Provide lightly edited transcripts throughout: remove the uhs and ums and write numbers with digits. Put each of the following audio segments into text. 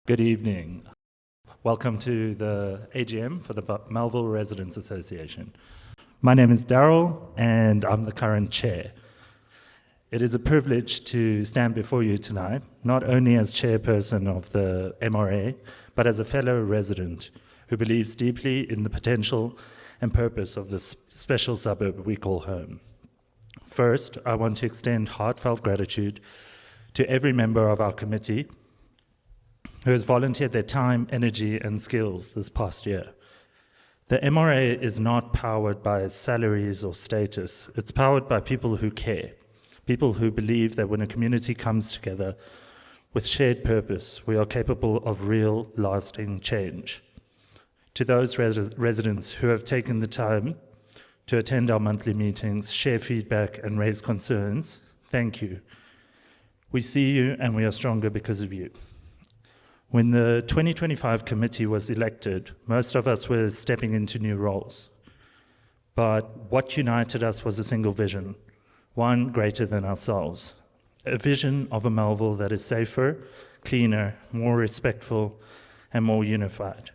Good evening. Welcome to the AGM for the Melville Residents Association. My name is Daryl and I'm the current chair. It is a privilege to stand before you tonight, not only as chairperson of the MRA, but as a fellow resident who believes deeply in the potential and purpose of this special suburb we call home. First, I want to extend heartfelt gratitude to every member of our committee who has volunteered their time, energy, and skills this past year. The MRA is not powered by salaries or status. It's powered by people who care, people who believe that when a community comes together with shared purpose, we are capable of real, lasting change. To those residents who have taken the time to attend our monthly meetings, share feedback, and raise concerns, thank you. We see you and we are stronger because of you. When the 2025 committee was elected, most of us were stepping into new roles. But what united us was a single vision, one greater than ourselves. A vision of a Melville that is safer, cleaner, more respectful, and more unified.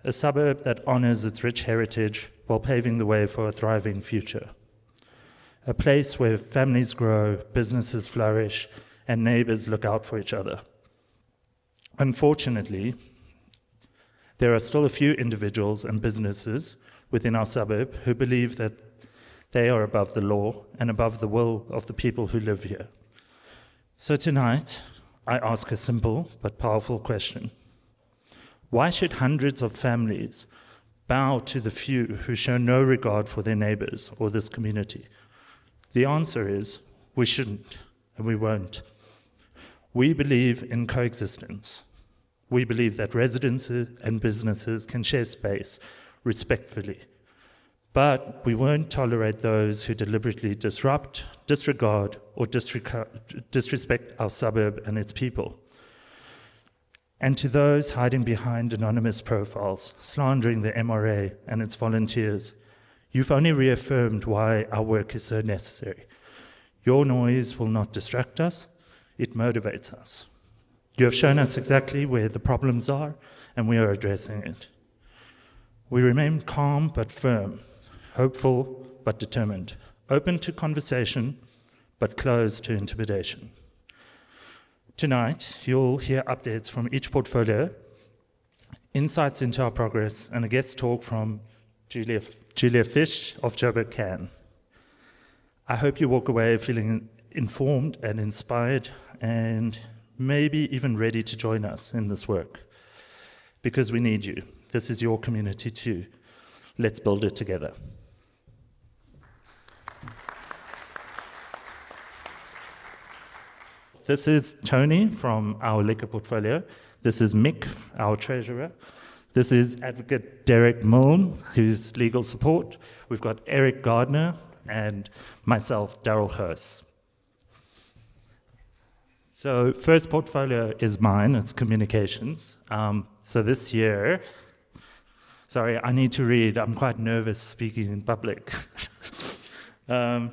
A suburb that honors its rich heritage while paving the way for a thriving future. A place where families grow, businesses flourish, and neighbors look out for each other. Unfortunately, there are still a few individuals and businesses within our suburb who believe that they are above the law and above the will of the people who live here. So tonight, I ask a simple but powerful question. Why should hundreds of families bow to the few who show no regard for their neighbors or this community? The answer is, we shouldn't and we won't. We believe in coexistence. We believe that residents and businesses can share space respectfully. But we won't tolerate those who deliberately disrupt, disregard, or disrespect our suburb and its people. And to those hiding behind anonymous profiles, slandering the MRA and its volunteers, you've only reaffirmed why our work is so necessary. Your noise will not distract us. It motivates us. You have shown us exactly where the problems are, and we are addressing it. We remain calm but firm, hopeful but determined, open to conversation but closed to intimidation. Tonight, you'll hear updates from each portfolio, insights into our progress, and a guest talk from Julia Fish of Joburg Can. I hope you walk away feeling informed and inspired and maybe even ready to join us in this work. Because we need you. This is your community too. Let's build it together. This is Tony from our liquor portfolio. This is Mick, our treasurer. This is Advocate Derek Milne, who's legal support. We've got Eric Gardner and myself, Daryl Hurst. So first portfolio is mine, it's communications. So this year, sorry, I need to read, I'm quite nervous speaking in public. One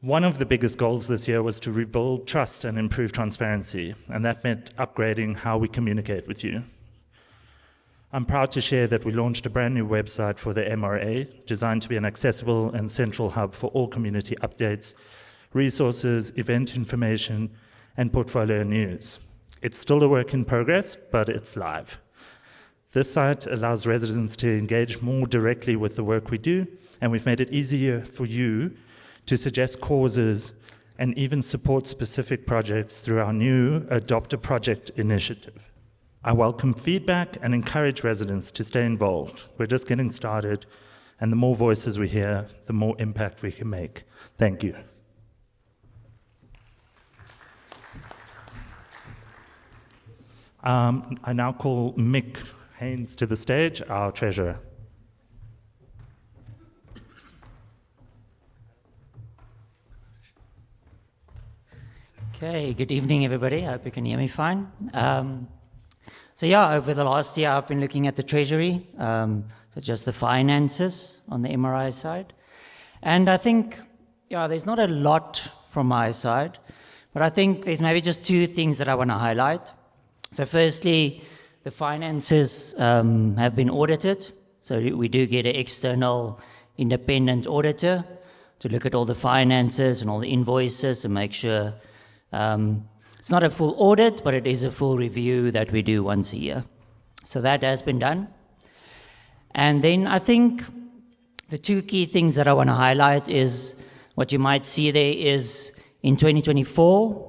of the biggest goals this year was to rebuild trust and improve transparency, and that meant upgrading how we communicate with you. I'm proud to share that we launched a brand new website for the MRA, designed to be an accessible and central hub for all community updates, resources, event information, and portfolio news. It's still a work in progress, but it's live. This site allows residents to engage more directly with the work we do, and we've made it easier for you to suggest causes and even support specific projects through our new Adopt a Project initiative. I welcome feedback and encourage residents to stay involved. We're just getting started, and the more voices we hear, the more impact we can make. Thank you. I now call Mick Haynes to the stage, our treasurer. Okay, good evening, everybody. I hope you can hear me fine. So yeah, over the last year, I've been looking at the treasury, so just the finances on the MRI side. And I think, yeah, there's not a lot from my side, but I think there's maybe just two things that I want to highlight. So firstly, the finances have been audited. So we do get an external independent auditor to look at all the finances and all the invoices and make sure it's not a full audit, but it is a full review that we do once a year. So that has been done. And then I think the two key things that I want to highlight is what you might see there is in 2024,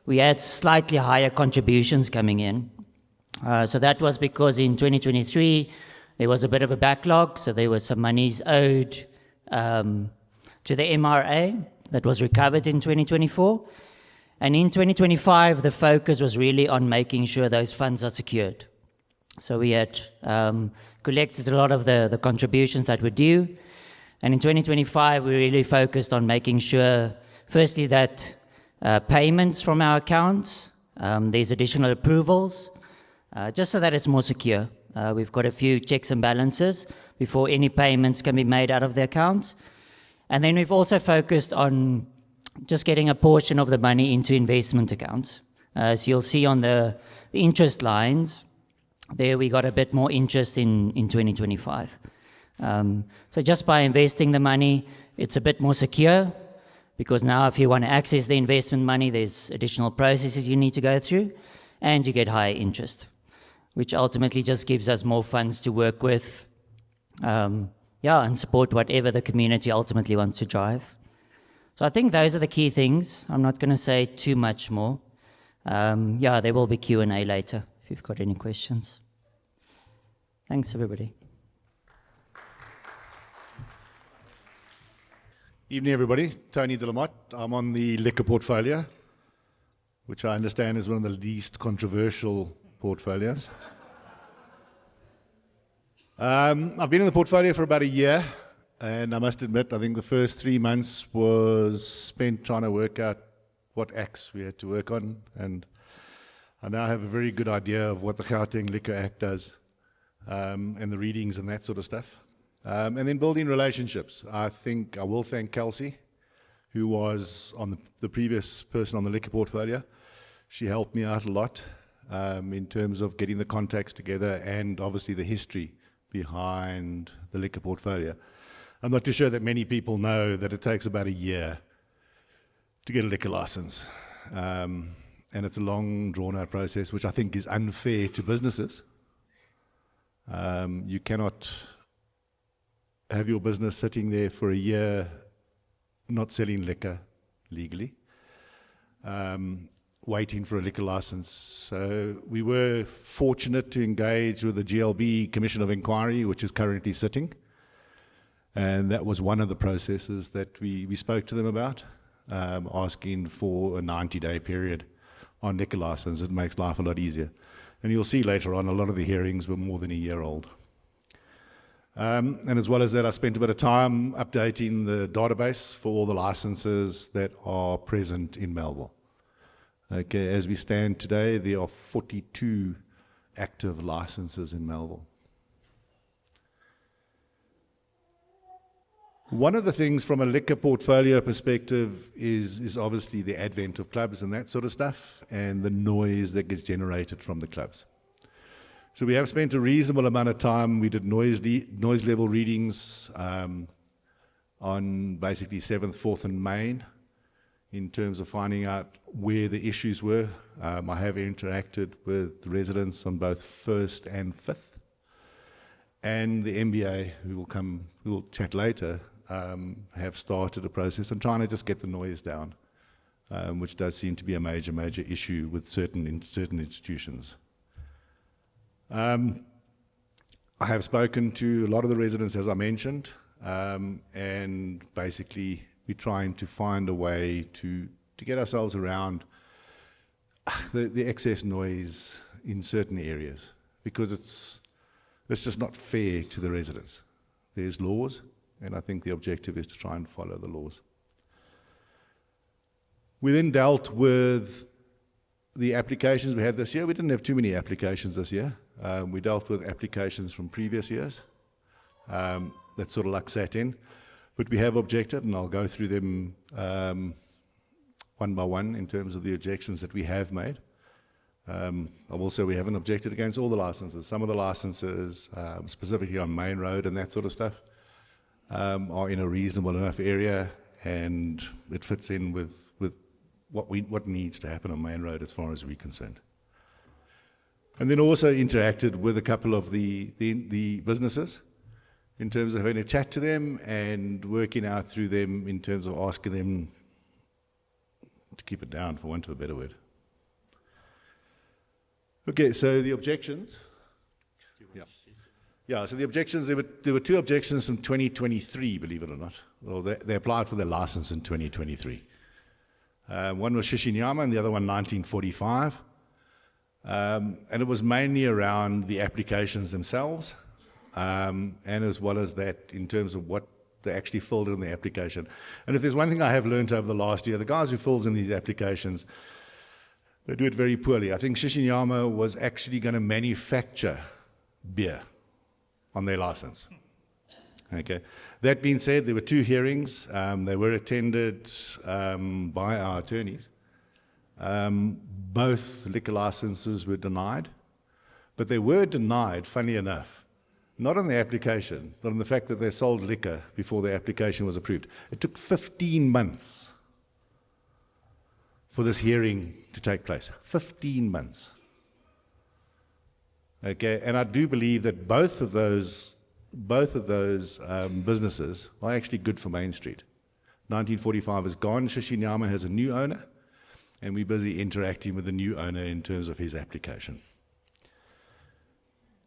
we had slightly higher contributions coming in. So that was because in 2023, there was a bit of a backlog, so there were some monies owed to the MRA that was recovered in 2024. And in 2025, the focus was really on making sure those funds are secured. So we had collected a lot of the contributions that were due. And in 2025, we really focused on making sure, firstly, that payments from our accounts, there's additional approvals, just so that it's more secure. We've got a few checks and balances before any payments can be made out of the accounts. And then we've also focused on just getting a portion of the money into investment accounts. So you'll see on the interest lines, there we got a bit more interest in 2025. So just by investing the money, it's a bit more secure, because now if you want to access the investment money, there's additional processes you need to go through, and you get higher interest, which ultimately just gives us more funds to work with, and support whatever the community ultimately wants to drive. So I think those are the key things. I'm not going to say too much more. There will be Q&A later if you've got any questions. Thanks, everybody. Evening, everybody. Tony de Lamotte. I'm on the liquor portfolio, which I understand is one of the least controversial portfolios. I've been in the portfolio for about a year, and I must admit, I think the first 3 months was spent trying to work out what acts we had to work on, and I now have a very good idea of what the Gauteng Liquor Act does, and the readings and that sort of stuff. And then building relationships. I think I will thank Kelsey, who was on the previous person on the liquor portfolio. She helped me out a lot in terms of getting the contacts together and obviously the history behind the liquor portfolio. I'm not too sure that many people know that it takes about a year to get a liquor license. And it's a long, drawn-out process, which I think is unfair to businesses. You cannot have your business sitting there for a year not selling liquor legally, waiting for a liquor license. So we were fortunate to engage with the GLB Commission of Inquiry, which is currently sitting. And that was one of the processes that we spoke to them about, asking for a 90-day period on liquor license. It makes life a lot easier. And you'll see later on, a lot of the hearings were more than a year old. And as well as that, I spent a bit of time updating the database for all the licenses that are present in Melville. Okay, as we stand today, there are 42 active licenses in Melville. One of the things from a liquor portfolio perspective is obviously the advent of clubs and that sort of stuff, and the noise that gets generated from the clubs. So we have spent a reasonable amount of time. We did noise level readings on basically 7th, 4th and Main in terms of finding out where the issues were. I have interacted with residents on both 1st and 5th. And the MBA, who will chat later, have started a process on trying to just get the noise down, which does seem to be a major issue with certain institutions. I have spoken to a lot of the residents, as I mentioned, and basically we're trying to find a way to get ourselves around the excess noise in certain areas, because it's just not fair to the residents. There's laws, and I think the objective is to try and follow the laws. We then dealt with the applications we had this year. We didn't have too many applications this year. We dealt with applications from previous years that sort of like sat in, but we have objected, and I'll go through them one by one in terms of the objections that we have made. I will say we haven't objected against all the licenses. Some of the licenses, specifically on Main Road and that sort of stuff, are in a reasonable enough area, and it fits in with what needs to happen on Main Road as far as we're concerned. And then also interacted with a couple of the businesses in terms of having a chat to them and working out through them in terms of asking them to keep it down, for want of a better word. Okay, so the objections. Yeah, so the objections, there were two objections from 2023, believe it or not. Well, they applied for their license in 2023. One was Shishinyama and the other one 1945. And it was mainly around the applications themselves, and as well as that in terms of what they actually filled in the application. And if there's one thing I have learned over the last year, the guys who fills in these applications, they do it very poorly. I think Shishinyama was actually going to manufacture beer on their license. Okay. That being said, there were two hearings. They were attended by our attorneys. Both liquor licenses were denied, but they were denied, funny enough, not on the application, but on the fact that they sold liquor before the application was approved. It took 15 months for this hearing to take place. 15 months. Okay, and I do believe that both of those businesses are actually good for Main Street. 1945 is gone. Shishinyama has a new owner, and we're busy interacting with the new owner in terms of his application.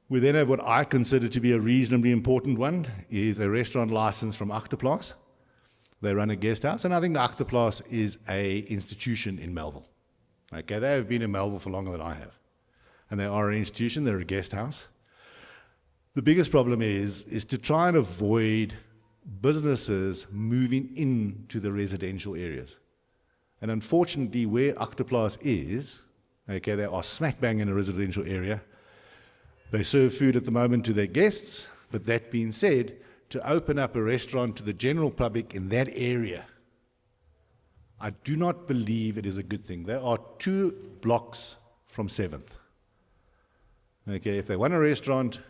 We then have what I consider to be a reasonably important one, is a restaurant license from Achterplaas. They run a guest house, and I think the Achterplaas is an institution in Melville. Okay, they have been in Melville for longer than I have. And they are an institution, they're a guest house. The biggest problem is to try and avoid businesses moving into the residential areas. And unfortunately, where Achterplaas is, okay, they are smack bang in a residential area. They serve food at the moment to their guests, but that being said, to open up a restaurant to the general public in that area, I do not believe it is a good thing. They are 2 blocks from 7th. Okay, if they want a restaurant,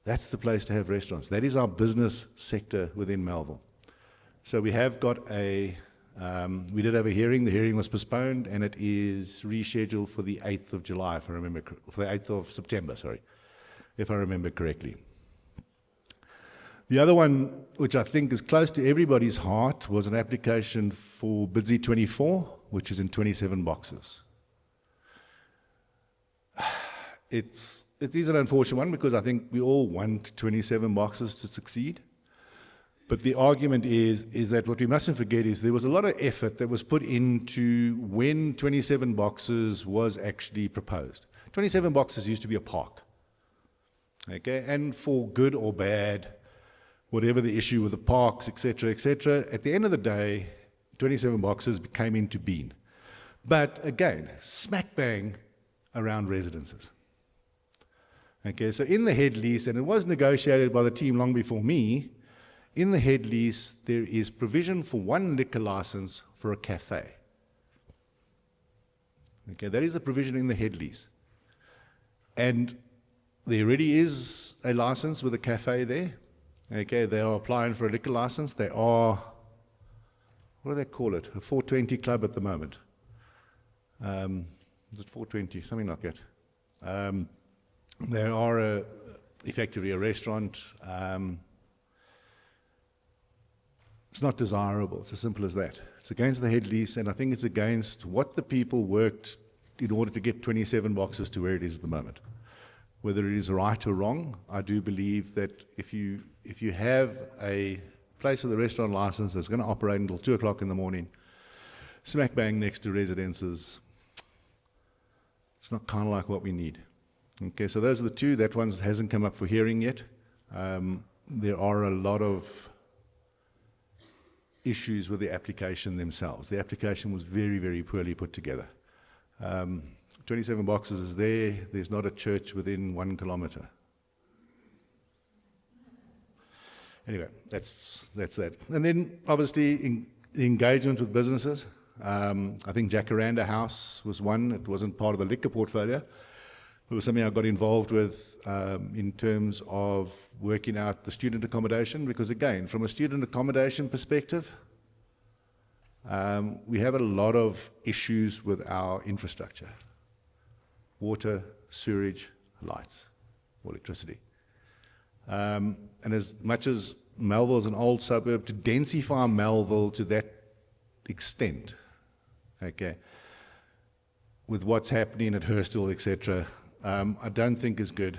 that's the place to have restaurants. That is our business sector within Melville. So we have got we did have a hearing. The hearing was postponed, and it is rescheduled for the 8th of July, if I remember, for the 8th of September, sorry, if I remember correctly. The other one, which I think is close to everybody's heart, was an application for Bidzi 24, which is in 27 boxes. It is an unfortunate one because I think we all want 27 boxes to succeed. But the argument is that what we mustn't forget is there was a lot of effort that was put into when 27 boxes was actually proposed. 27 boxes used to be a park. Okay, and for good or bad, whatever the issue with the parks, etc., at the end of the day, 27 boxes came into being. But again, smack bang around residences. Okay, so in the head lease, and it was negotiated by the team long before me, in the head lease, there is provision for 1 liquor license for a cafe. Okay, that is a provision in the head lease. And there already is a license with a cafe there. Okay, they are applying for a liquor license. They are, what do they call it? A 420 club at the moment. Is it 420? Something like that. They are effectively a restaurant. It's not desirable. It's as simple as that. It's against the head lease, and I think it's against what the people worked in order to get 27 boxes to where it is at the moment. Whether it is right or wrong, I do believe that if you have a place with a restaurant license that's going to operate until 2 o'clock in the morning, smack bang next to residences, it's not kind of like what we need. Okay, so those are the two. That one hasn't come up for hearing yet. There are a lot of issues with the application themselves. The application was very, very poorly put together. 27 boxes is there. There's not a church within 1 kilometre. Anyway, that's that. And then, obviously, the engagement with businesses. I think Jacaranda House was one. It wasn't part of the liquor portfolio. It was something I got involved with in terms of working out the student accommodation, because again, from a student accommodation perspective, we have a lot of issues with our infrastructure. Water, sewerage, lights, electricity. And as much as Melville is an old suburb, to densify Melville to that extent, okay, with what's happening at Hurstville, etc., I don't think is good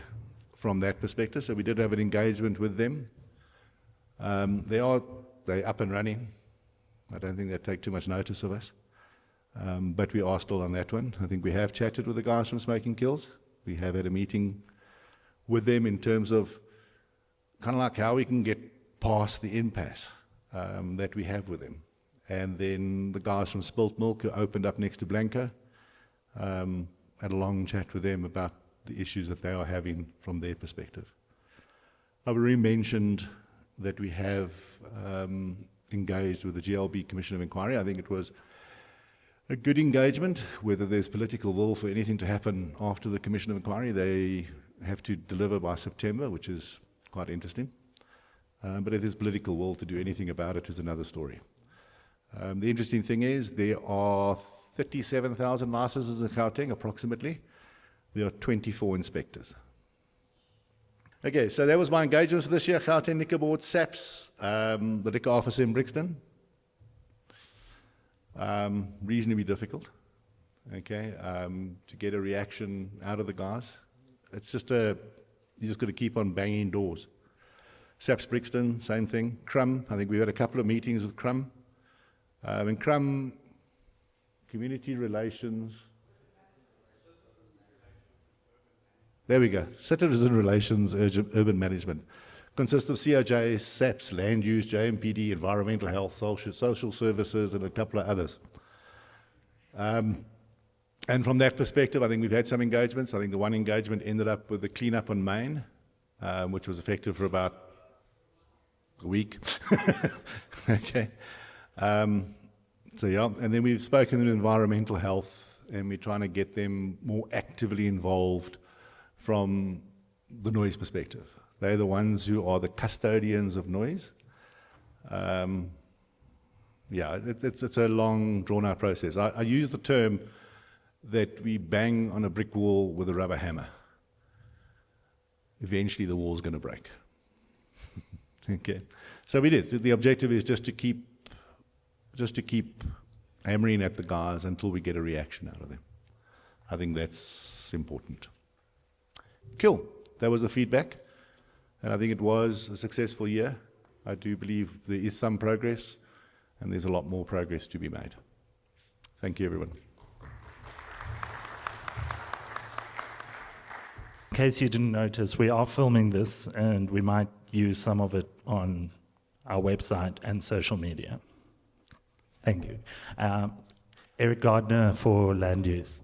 from that perspective. So we did have an engagement with them. They're up and running. I don't think they take too much notice of us. But we are still on that one. I think we have chatted with the guys from Smoking Kills. We have had a meeting with them in terms of kind of like how we can get past the impasse that we have with them. And then the guys from Spilt Milk, who opened up next to Blanco, had a long chat with them about the issues that they are having from their perspective. I've already mentioned that we have engaged with the GLB Commission of Inquiry. I think it was a good engagement. Whether there's political will for anything to happen after the Commission of Inquiry, they have to deliver by September, which is quite interesting. But if there's political will to do anything about it, is another story. The interesting thing is there are 37,000 licenses in Gauteng, approximately. There are 24 inspectors. Okay, so that was my engagement for this year. Gauteng Liquor Board, SAPS, the liquor officer in Brixton. Reasonably difficult, okay, to get a reaction out of the guys. It's just you just got to keep on banging doors. SAPS Brixton, same thing. Crum, I think we've had a couple of meetings with Crum. And Crum, community relations. There we go. Citizen relations, urban management. Consists of COJ, SAPS, land use, JMPD, environmental health, social services, and a couple of others. And from that perspective, I think we've had some engagements. I think the one engagement ended up with the cleanup on Main, which was effective for about a week. Okay. So yeah, and then we've spoken to environmental health, and we're trying to get them more actively involved from the noise perspective. They're the ones who are the custodians of noise. Yeah, it's a long, drawn-out process. I use the term that we bang on a brick wall with a rubber hammer. Eventually, the wall's going to break. Okay, so we did. The objective is just to keep hammering at the guys until we get a reaction out of them. I think that's important. Cool. That was the feedback. And I think it was a successful year. I do believe there is some progress, and there's a lot more progress to be made. Thank you, everyone. In case you didn't notice, we are filming this, and we might use some of it on our website and social media. Thank you. Eric Gardner for land use.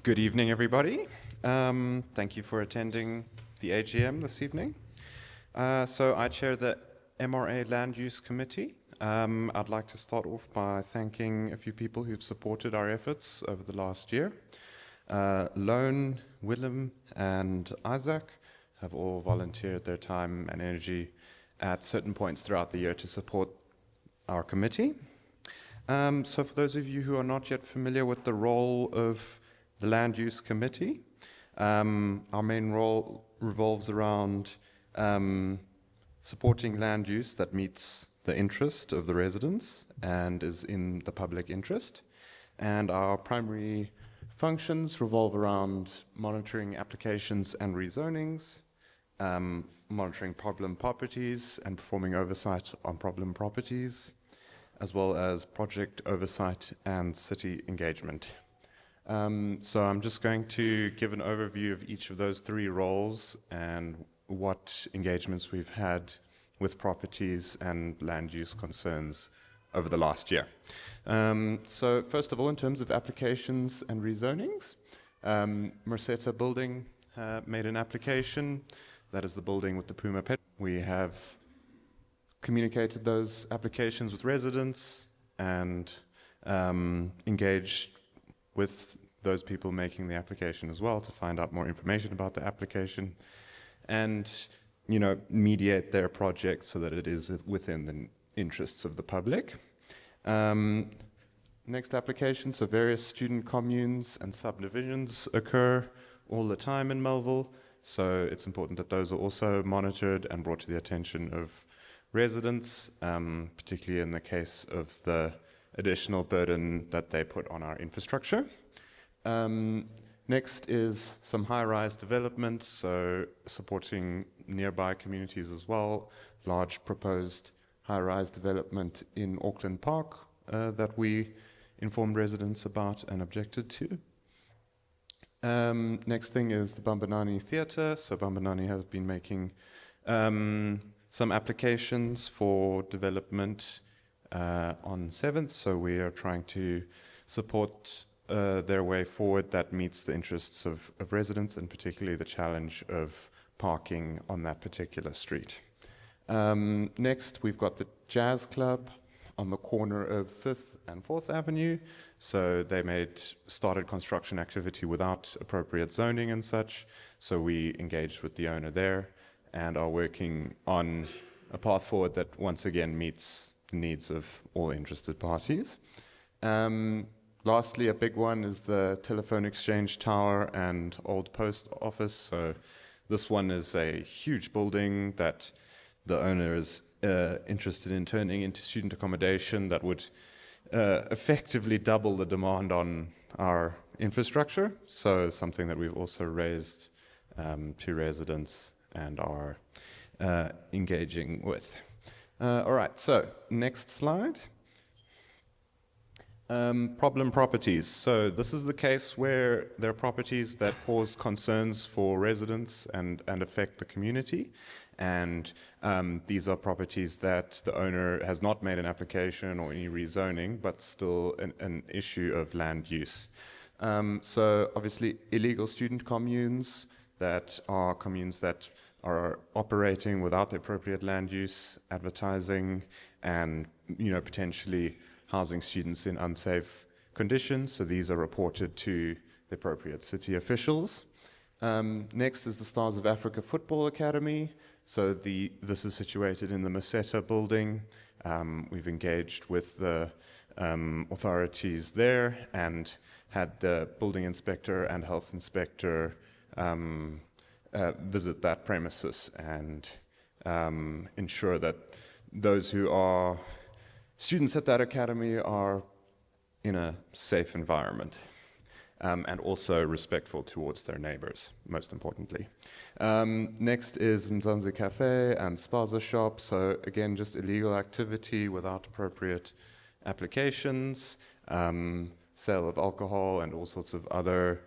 Good evening, everybody. Thank you for attending the AGM this evening. So I chair the MRA Land Use Committee. I'd like to start off by thanking a few people who've supported our efforts over the last year. Lone, Willem, and Isaac have all volunteered their time and energy at certain points throughout the year to support our committee. So for those of you who are not yet familiar with the role of the Land Use Committee, our main role revolves around supporting land use that meets the interest of the residents and is in the public interest. And our primary functions revolve around monitoring applications and rezonings, monitoring problem properties and performing oversight on problem properties, as well as project oversight and city engagement. So I'm just going to give an overview of each of those three roles and what engagements we've had with properties and land use concerns over the last year. So first of all, in terms of applications and rezonings, Merceta Building made an application. That is the building with the Puma pet. We have communicated those applications with residents and engaged with those people making the application as well to find out more information about the application and, mediate their project so that it is within the interests of the public. Next application, so various student communes and subdivisions occur all the time in Melville, so it's important that those are also monitored and brought to the attention of residents, particularly in the case of the additional burden that they put on our infrastructure. Next is some high-rise development, so supporting nearby communities as well. Large proposed high-rise development in Auckland Park that we informed residents about and objected to. Next thing is the Bambanani Theatre. So Bambanani has been making some applications for development on 7th, so we are trying to support their way forward that meets the interests of residents, and particularly the challenge of parking on that particular street. Next, we've got the Jazz Club on the corner of 5th and 4th Avenue. So they started construction activity without appropriate zoning and such, so we engaged with the owner there and are working on a path forward that once again meets the needs of all interested parties. Lastly, a big one is the telephone exchange tower and old post office. So this one is a huge building that the owner is interested in turning into student accommodation that would effectively double the demand on our infrastructure. So something that we've also raised to residents and are engaging with. All right, so next slide. Problem properties. So this is the case where there are properties that cause concerns for residents and affect the community. And these are properties that the owner has not made an application or any rezoning, but still an issue of land use. So obviously illegal student communes that are operating without the appropriate land use, advertising, and potentially housing students in unsafe conditions. So these are reported to the appropriate city officials. Next is the Stars of Africa Football Academy. So this is situated in the Musetta building. We've engaged with the authorities there and had the building inspector and health inspector visit that premises and ensure that those who are students at that academy are in a safe environment and also respectful towards their neighbors, most importantly. Next is Mzansi Cafe and Spaza Shop. So again, just illegal activity without appropriate applications, sale of alcohol and all sorts of other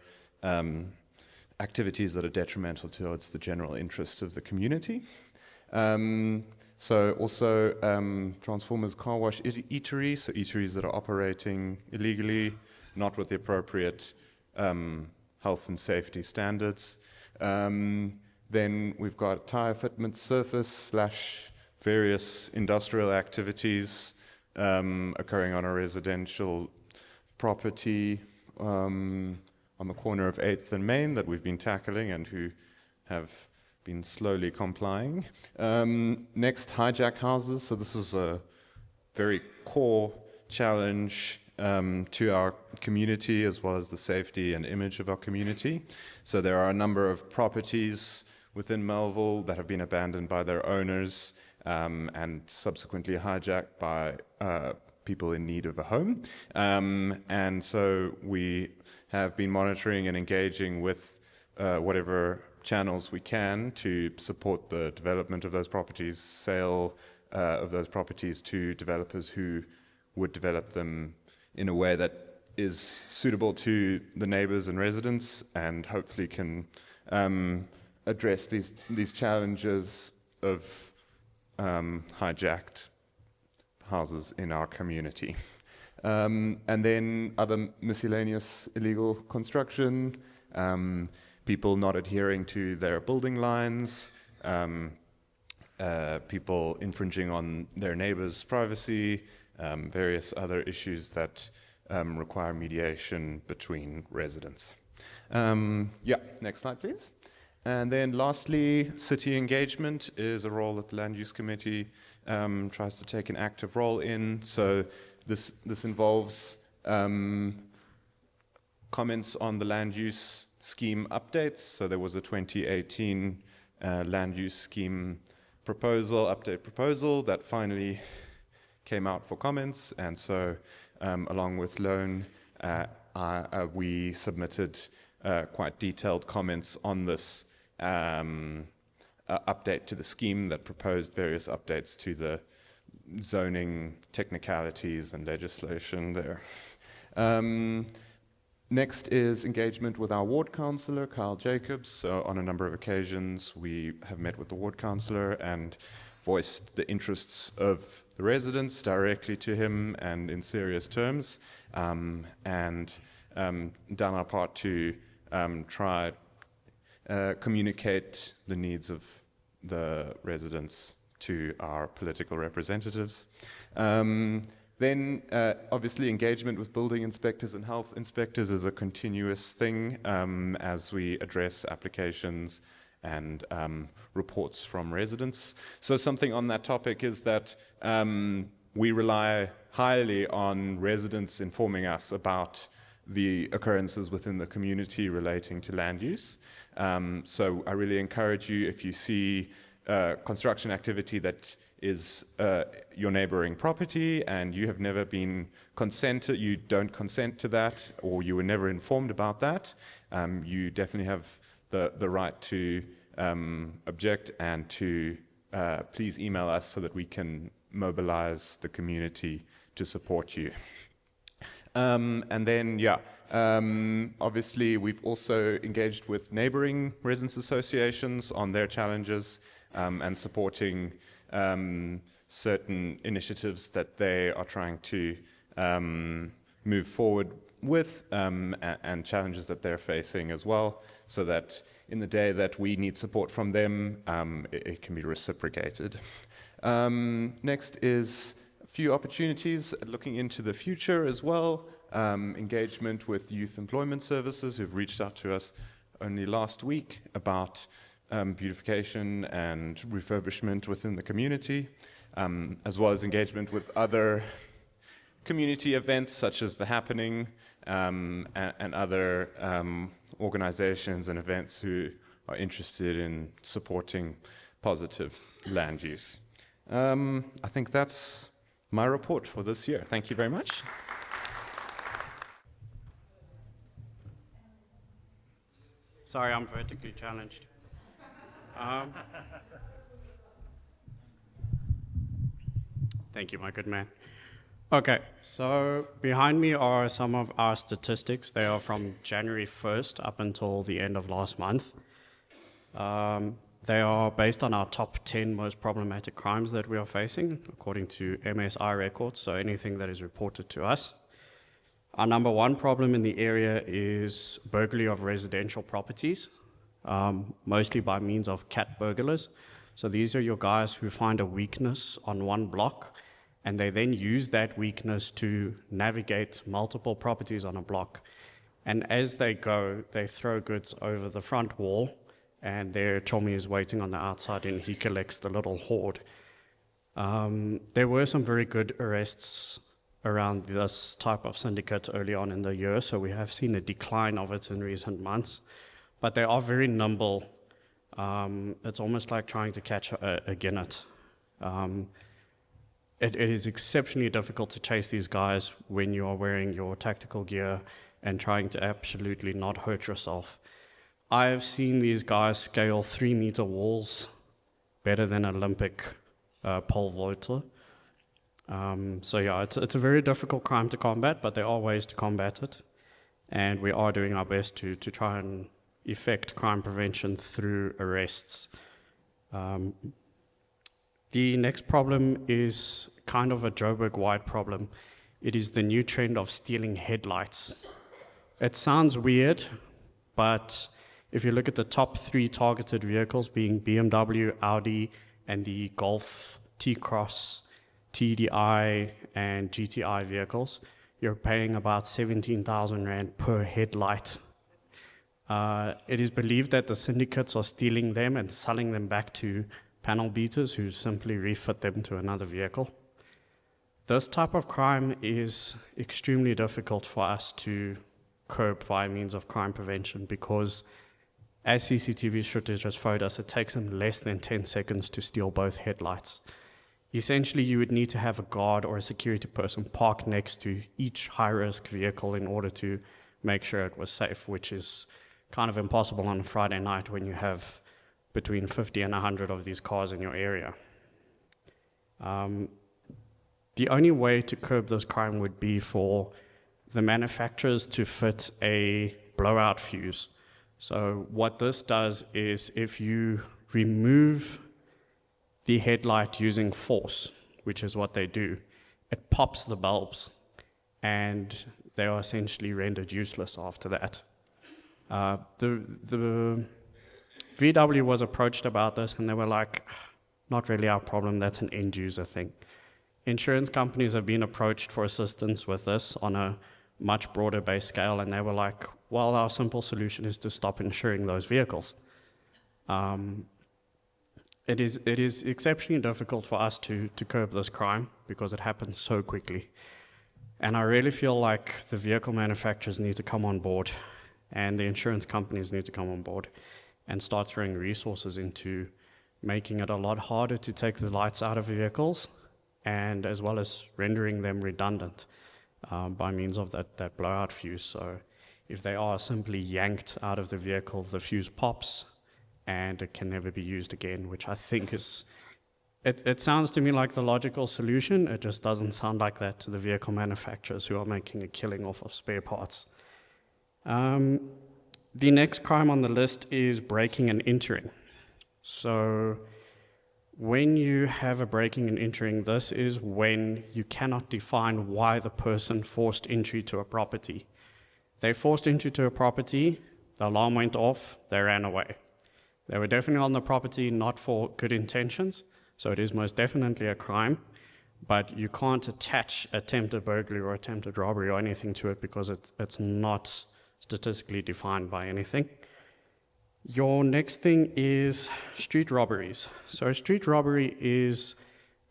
activities that are detrimental towards the general interests of the community. So also Transformers Car Wash Eatery, so eateries that are operating illegally, not with the appropriate health and safety standards. Then we've got tire fitment surface / various industrial activities occurring on a residential property on the corner of 8th and Main that we've been tackling and who have been slowly complying. Next, hijacked houses. So this is a very core challenge to our community as well as the safety and image of our community. So there are a number of properties within Melville that have been abandoned by their owners and subsequently hijacked by people in need of a home. And so we have been monitoring and engaging with whatever channels we can to support the development of those properties, sale of those properties to developers who would develop them in a way that is suitable to the neighbors and residents and hopefully can address these challenges of hijacked houses in our community. And then other miscellaneous illegal construction, people not adhering to their building lines, people infringing on their neighbors' privacy, various other issues that require mediation between residents. Next slide, please. And then lastly, city engagement is a role that the Land Use Committee tries to take an active role in. So this involves comments on the land use scheme updates. So there was a 2018 land use scheme update proposal that finally came out for comments. And so along with Loan, we submitted quite detailed comments on this update to the scheme that proposed various updates to the zoning technicalities and legislation there. Next is engagement with our ward councillor, Kyle Jacobs. So on a number of occasions, we have met with the ward councillor and voiced the interests of the residents directly to him and in serious terms, and done our part to try communicate the needs of the residents to our political representatives. Then, obviously, engagement with building inspectors and health inspectors is a continuous thing as we address applications and reports from residents. So something on that topic is that we rely highly on residents informing us about the occurrences within the community relating to land use. So I really encourage you, if you see construction activity that is your neighboring property and you have never been consented, you don't consent to that, or you were never informed about that, you definitely have the right to object and to please email us so that we can mobilize the community to support you. And then, obviously we've also engaged with neighboring residents associations on their challenges and supporting certain initiatives that they are trying to move forward with and challenges that they're facing as well, so that in the day that we need support from them, it can be reciprocated. Next is a few opportunities looking into the future as well. Engagement with youth employment services who've reached out to us only last week about beautification and refurbishment within the community, as well as engagement with other community events such as The Happening and other organizations and events who are interested in supporting positive land use. I think that's my report for this year. Thank you very much. Sorry, I'm vertically challenged. Thank you, my good man. Okay, so behind me are some of our statistics. They are from January 1st up until the end of last month. They are based on our top 10 most problematic crimes that we are facing, according to MSI records, so anything that is reported to us. Our number one problem in the area is burglary of residential properties, mostly by means of cat burglars. So these are your guys who find a weakness on one block, and they then use that weakness to navigate multiple properties on a block. And as they go, they throw goods over the front wall, and their Tommy is waiting on the outside, and he collects the little hoard. There were some very good arrests around this type of syndicate early on in the year, so we have seen a decline of it in recent months, but they are very nimble. It's almost like trying to catch a gannet. It is exceptionally difficult to chase these guys when you are wearing your tactical gear and trying to absolutely not hurt yourself. I have seen these guys scale 3-meter walls better than an Olympic pole vaulter. So yeah, it's a very difficult crime to combat, but there are ways to combat it. And we are doing our best to try and effect crime prevention through arrests. The next problem is kind of a Joburg-wide problem. It is the new trend of stealing headlights. It sounds weird, but If you look at the top 3 targeted vehicles being BMW, Audi, and the Golf, T-Cross, TDI, and GTI vehicles, you're paying about 17,000 Rand per headlight. It is believed that the syndicates are stealing them and selling them back to panel beaters who simply refit them to another vehicle. This type of crime is extremely difficult for us to curb via means of crime prevention because, as CCTV footage has showed us, it takes them less than 10 seconds to steal both headlights. Essentially, you would need to have a guard or a security person parked next to each high-risk vehicle in order to make sure it was safe, which is kind of impossible on a Friday night when you have between 50 and 100 of these cars in your area. The only way to curb this crime would be for the manufacturers to fit a blowout fuse. So what this does is if you remove the headlight using force, which is what they do, it pops the bulbs and they are essentially rendered useless after that. The VW was approached about this and they were like, not really our problem, that's an end user thing. Insurance companies have been approached for assistance with this on a much broader base scale, and they were like, well, our simple solution is to stop insuring those vehicles. It is exceptionally difficult for us to curb this crime because it happens so quickly. And I really feel like the vehicle manufacturers need to come on board and the insurance companies need to come on board and start throwing resources into making it a lot harder to take the lights out of vehicles, and as well as rendering them redundant by means of that blowout fuse. So if they are simply yanked out of the vehicle, the fuse pops and it can never be used again, which I think is, it sounds to me like the logical solution. It just doesn't sound like that to the vehicle manufacturers who are making a killing off of spare parts. The next crime on the list is breaking and entering. So when you have a breaking and entering, this is when you cannot define why the person forced entry to a property. They forced entry to a property, the alarm went off, they ran away. They were definitely on the property not for good intentions, so it is most definitely a crime, but you can't attach attempted burglary or attempted robbery or anything to it because it's not statistically defined by anything. Your next thing is street robberies. So street robbery is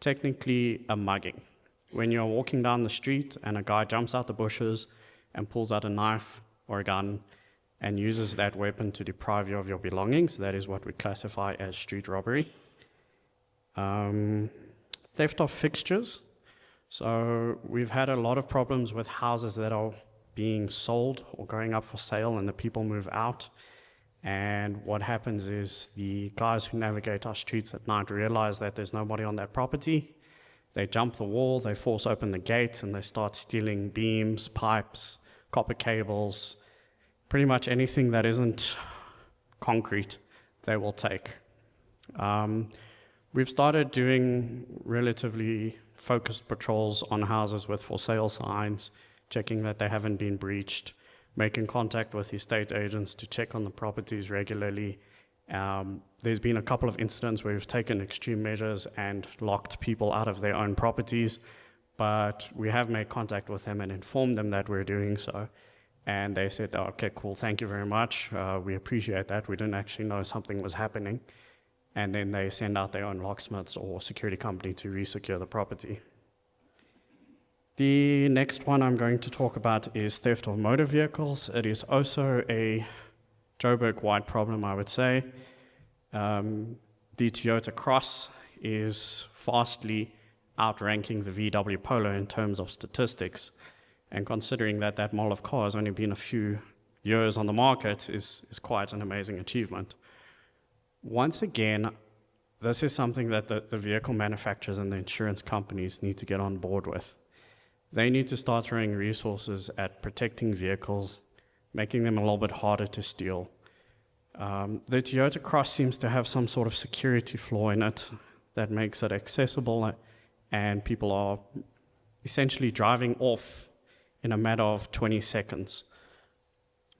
technically a mugging. When you're walking down the street and a guy jumps out the bushes and pulls out a knife or a gun and uses that weapon to deprive you of your belongings, that is what we classify as street robbery. Theft of fixtures. So we've had a lot of problems with houses that are being sold or going up for sale and the people move out. And what happens is the guys who navigate our streets at night realize that there's nobody on that property. They jump the wall, they force open the gate, and they start stealing beams, pipes, copper cables, pretty much anything that isn't concrete, they will take. We've started doing relatively focused patrols on houses with for sale signs, checking that they haven't been breached, making contact with estate agents to check on the properties regularly. There's been a couple of incidents where we've taken extreme measures and locked people out of their own properties, but we have made contact with them and informed them that we're doing so. And they said, oh, okay, cool, thank you very much. We appreciate that. We didn't actually know something was happening. And then they send out their own locksmiths or security company to resecure the property. The next one I'm going to talk about is theft of motor vehicles. It is also a Joburg-wide problem, I would say. The Toyota Cross is vastly outranking the VW Polo in terms of statistics. And considering that that model of car has only been a few years on the market is quite an amazing achievement. Once again, this is something that the vehicle manufacturers and the insurance companies need to get on board with. They need to start throwing resources at protecting vehicles, making them a little bit harder to steal. The Toyota Cross seems to have some sort of security flaw in it that makes it accessible, and people are essentially driving off in a matter of 20 seconds.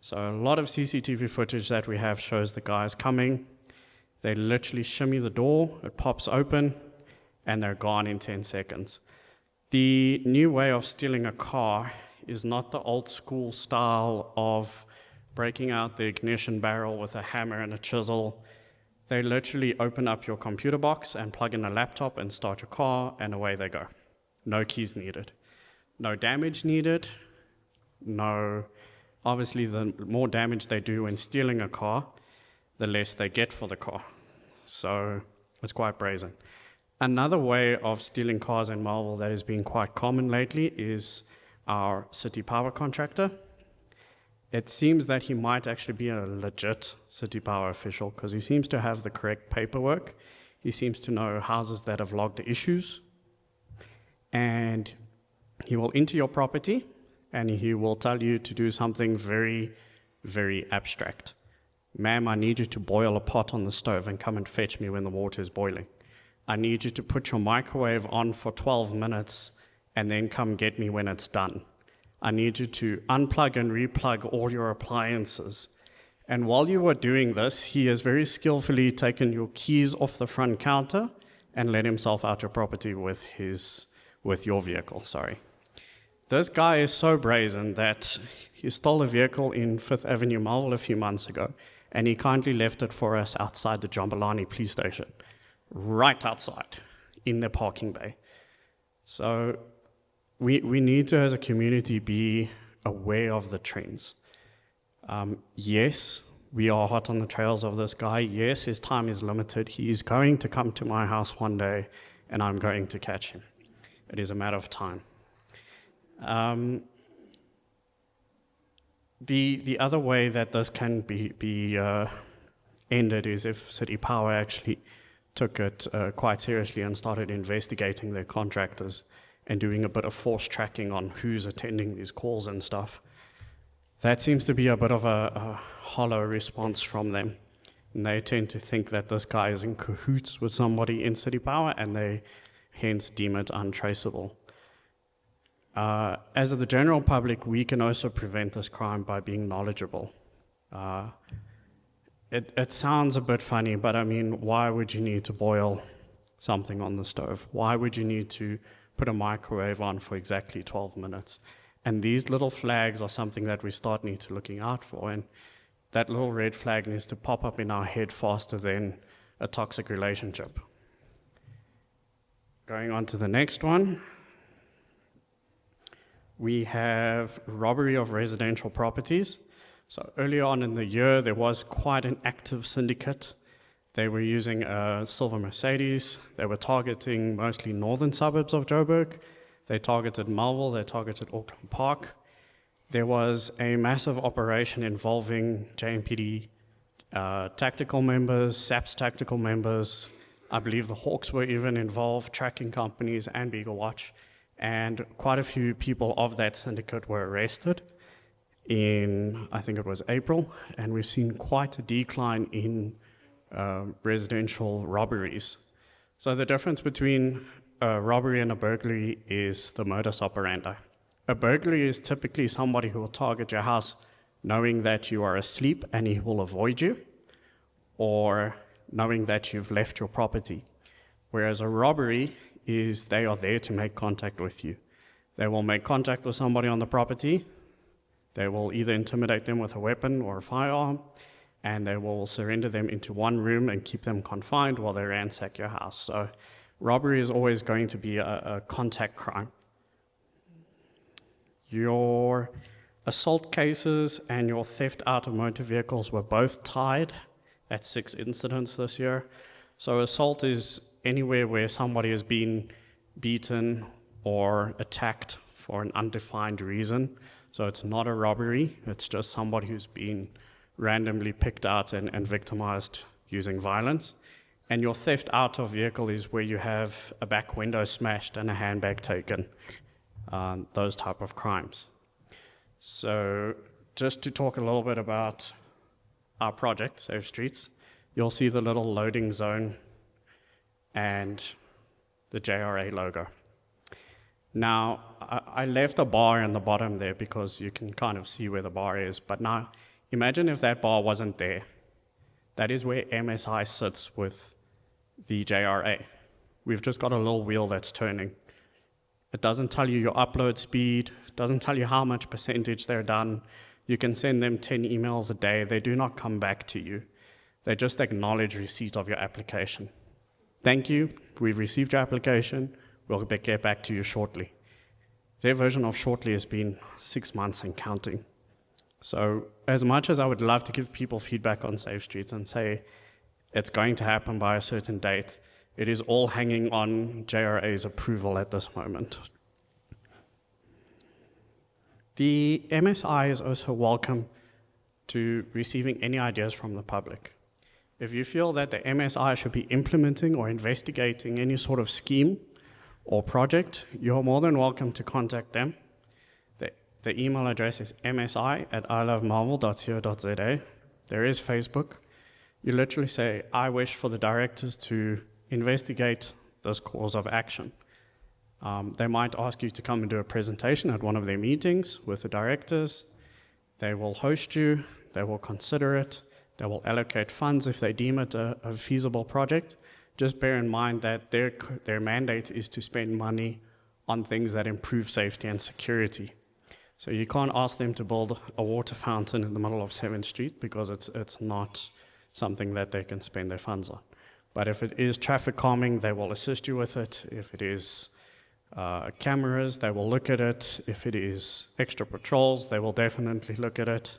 So a lot of CCTV footage that we have shows the guys coming, they literally shimmy the door, it pops open, and they're gone in 10 seconds. The new way of stealing a car is not the old school style of breaking out the ignition barrel with a hammer and a chisel. They literally open up your computer box and plug in a laptop and start your car, and away they go. No keys needed. No damage needed. No, obviously the more damage they do when stealing a car, the less they get for the car. So it's quite brazen. Another way of stealing cars in Melville that has been quite common lately is our city power contractor. It seems that he might actually be a legit city power official because he seems to have the correct paperwork. He seems to know houses that have logged issues. And he will enter your property and he will tell you to do something very, very abstract. Ma'am, I need you to boil a pot on the stove and come and fetch me when the water is boiling. I need you to put your microwave on for 12 minutes and then come get me when it's done. I need you to unplug and replug all your appliances. And while you were doing this, he has very skillfully taken your keys off the front counter and let himself out your property with your vehicle, sorry. This guy is so brazen that he stole a vehicle in 5th Avenue Melville a few months ago, and he kindly left it for us outside the Jambalani police station, right outside, in the parking bay. So we need to, as a community, be aware of the trends. Yes, we are hot on the trails of this guy. Yes, his time is limited. He is going to come to my house one day, and I'm going to catch him. It is a matter of time. The other way that this can be ended is if City Power actually took it quite seriously and started investigating their contractors and doing a bit of force tracking on who's attending these calls and stuff. That seems to be a bit of a hollow response from them. And they tend to think that this guy is in cahoots with somebody in City Power, and they hence deem it untraceable. As the general public, we can also prevent this crime by being knowledgeable. It sounds a bit funny, but I mean, why would you need to boil something on the stove? Why would you need to put a microwave on for exactly 12 minutes? And these little flags are something that we need to looking out for, and that little red flag needs to pop up in our head faster than a toxic relationship. Going on to the next one. We have robbery of residential properties. So early on in the year, there was quite an active syndicate. They were using a silver Mercedes. They were targeting mostly northern suburbs of Joburg. They targeted Melville, they targeted Auckland Park. There was a massive operation involving JMPD tactical members, SAPS tactical members. I believe the Hawks were even involved, tracking companies and Beagle Watch. And quite a few people of that syndicate were arrested in, I think it was April, and we've seen quite a decline in residential robberies. So the difference between a robbery and a burglary is the modus operandi. A burglary is typically somebody who will target your house knowing that you are asleep and he will avoid you, or knowing that you've left your property. Whereas a robbery is they are there to make contact with you. They will make contact with somebody on the property. They will either intimidate them with a weapon or a firearm, and they will surrender them into one room and keep them confined while they ransack your house. So robbery is always going to be a contact crime. Your assault cases and your theft out of motor vehicles were both tied at 6 incidents this year. So assault is anywhere where somebody has been beaten or attacked for an undefined reason. So it's not a robbery, it's just somebody who's been randomly picked out and victimized using violence. And your theft out of vehicle is where you have a back window smashed and a handbag taken, those type of crimes. So just to talk a little bit about our project, Safe Streets, you'll see the little loading zone and the JRA logo. Now, I left a bar in the bottom there because you can kind of see where the bar is. But now, imagine if that bar wasn't there. That is where MSI sits with the JRA. We've just got a little wheel that's turning. It doesn't tell you your upload speed, it doesn't tell you how much percentage they're done. You can send them 10 emails a day. They do not come back to you. They just acknowledge receipt of your application. Thank you, we've received your application. We'll get back to you shortly. Their version of shortly has been 6 months and counting. So as much as I would love to give people feedback on Safe Streets and say it's going to happen by a certain date, it is all hanging on JRA's approval at this moment. The MSI is also welcome to receiving any ideas from the public. If you feel that the MSI should be implementing or investigating any sort of scheme or project, you're more than welcome to contact them. The email address is msi@ilovemelville.co.za. There is Facebook. You literally say, I wish for the directors to investigate this cause of action. They might ask you to come and do a presentation at one of their meetings with the directors. They will host you, they will consider it, they will allocate funds if they deem it a feasible project. Just bear in mind that their mandate is to spend money on things that improve safety and security. So you can't ask them to build a water fountain in the middle of 7th Street because it's not something that they can spend their funds on. But if it is traffic calming, they will assist you with it. If it is cameras, they will look at it. If it is extra patrols, they will definitely look at it.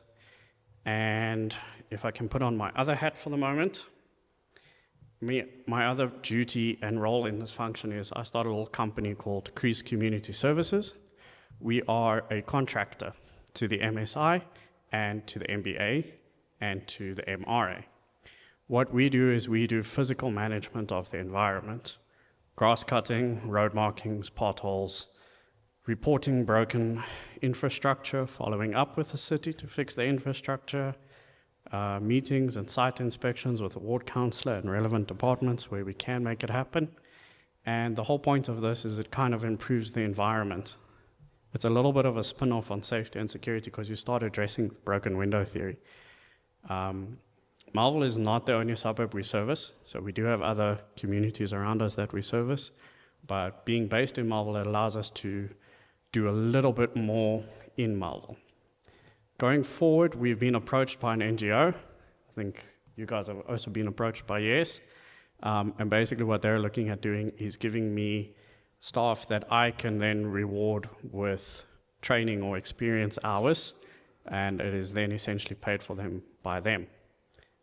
And if I can put on my other hat for the moment, my other duty and role in this function is I started a little company called Crease Community Services. We are a contractor to the MSI and to the MBA and to the MRA. What we do is we do physical management of the environment, grass cutting, road markings, potholes, reporting broken infrastructure, following up with the city to fix the infrastructure, meetings and site inspections with the ward councillor and relevant departments where we can make it happen. And the whole point of this is it kind of improves the environment. It's a little bit of a spin-off on safety and security because you start addressing broken window theory. Melville is not the only suburb we service, so we do have other communities around us that we service, but being based in Melville, it allows us to do a little bit more in Melville. Going forward, we've been approached by an NGO. I think you guys have also been approached by YES, and basically what they're looking at doing is giving me staff that I can then reward with training or experience hours, and it is then essentially paid for them by them.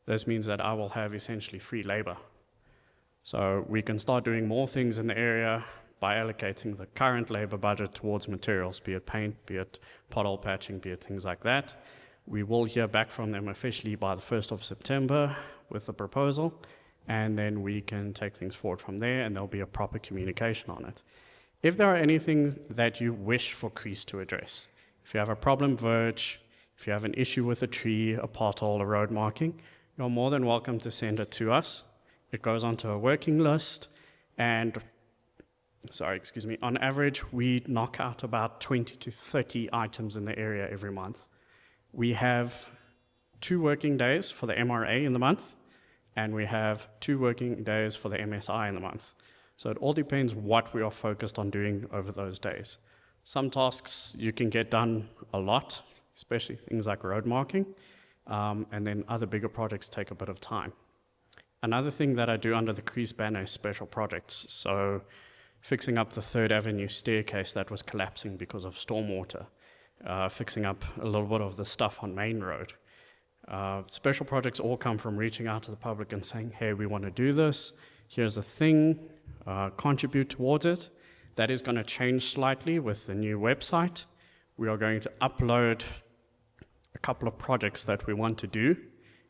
This means that I will have essentially free labor. So we can start doing more things in the area by allocating the current labor budget towards materials, be it paint, be it pothole patching, be it things like that. We will hear back from them officially by the 1st of September with the proposal, and then we can take things forward from there, and there'll be a proper communication on it. If there are anything that you wish for Crease to address, if you have a problem verge, if you have an issue with a tree, a pothole, a road marking, you're more than welcome to send it to us. It goes onto a working list, and on average, we knock out about 20 to 30 items in the area every month. We have 2 working days for the MRA in the month, and we have 2 working days for the MSI in the month. So it all depends what we are focused on doing over those days. Some tasks you can get done a lot, especially things like road marking, and then other bigger projects take a bit of time. Another thing that I do under the Crease banner is special projects. So fixing up the 3rd Avenue staircase that was collapsing because of stormwater, fixing up a little bit of the stuff on Main Road. Special projects all come from reaching out to the public and saying, hey, we want to do this, here's a thing, contribute towards it. That is going to change slightly with the new website. We are going to upload a couple of projects that we want to do,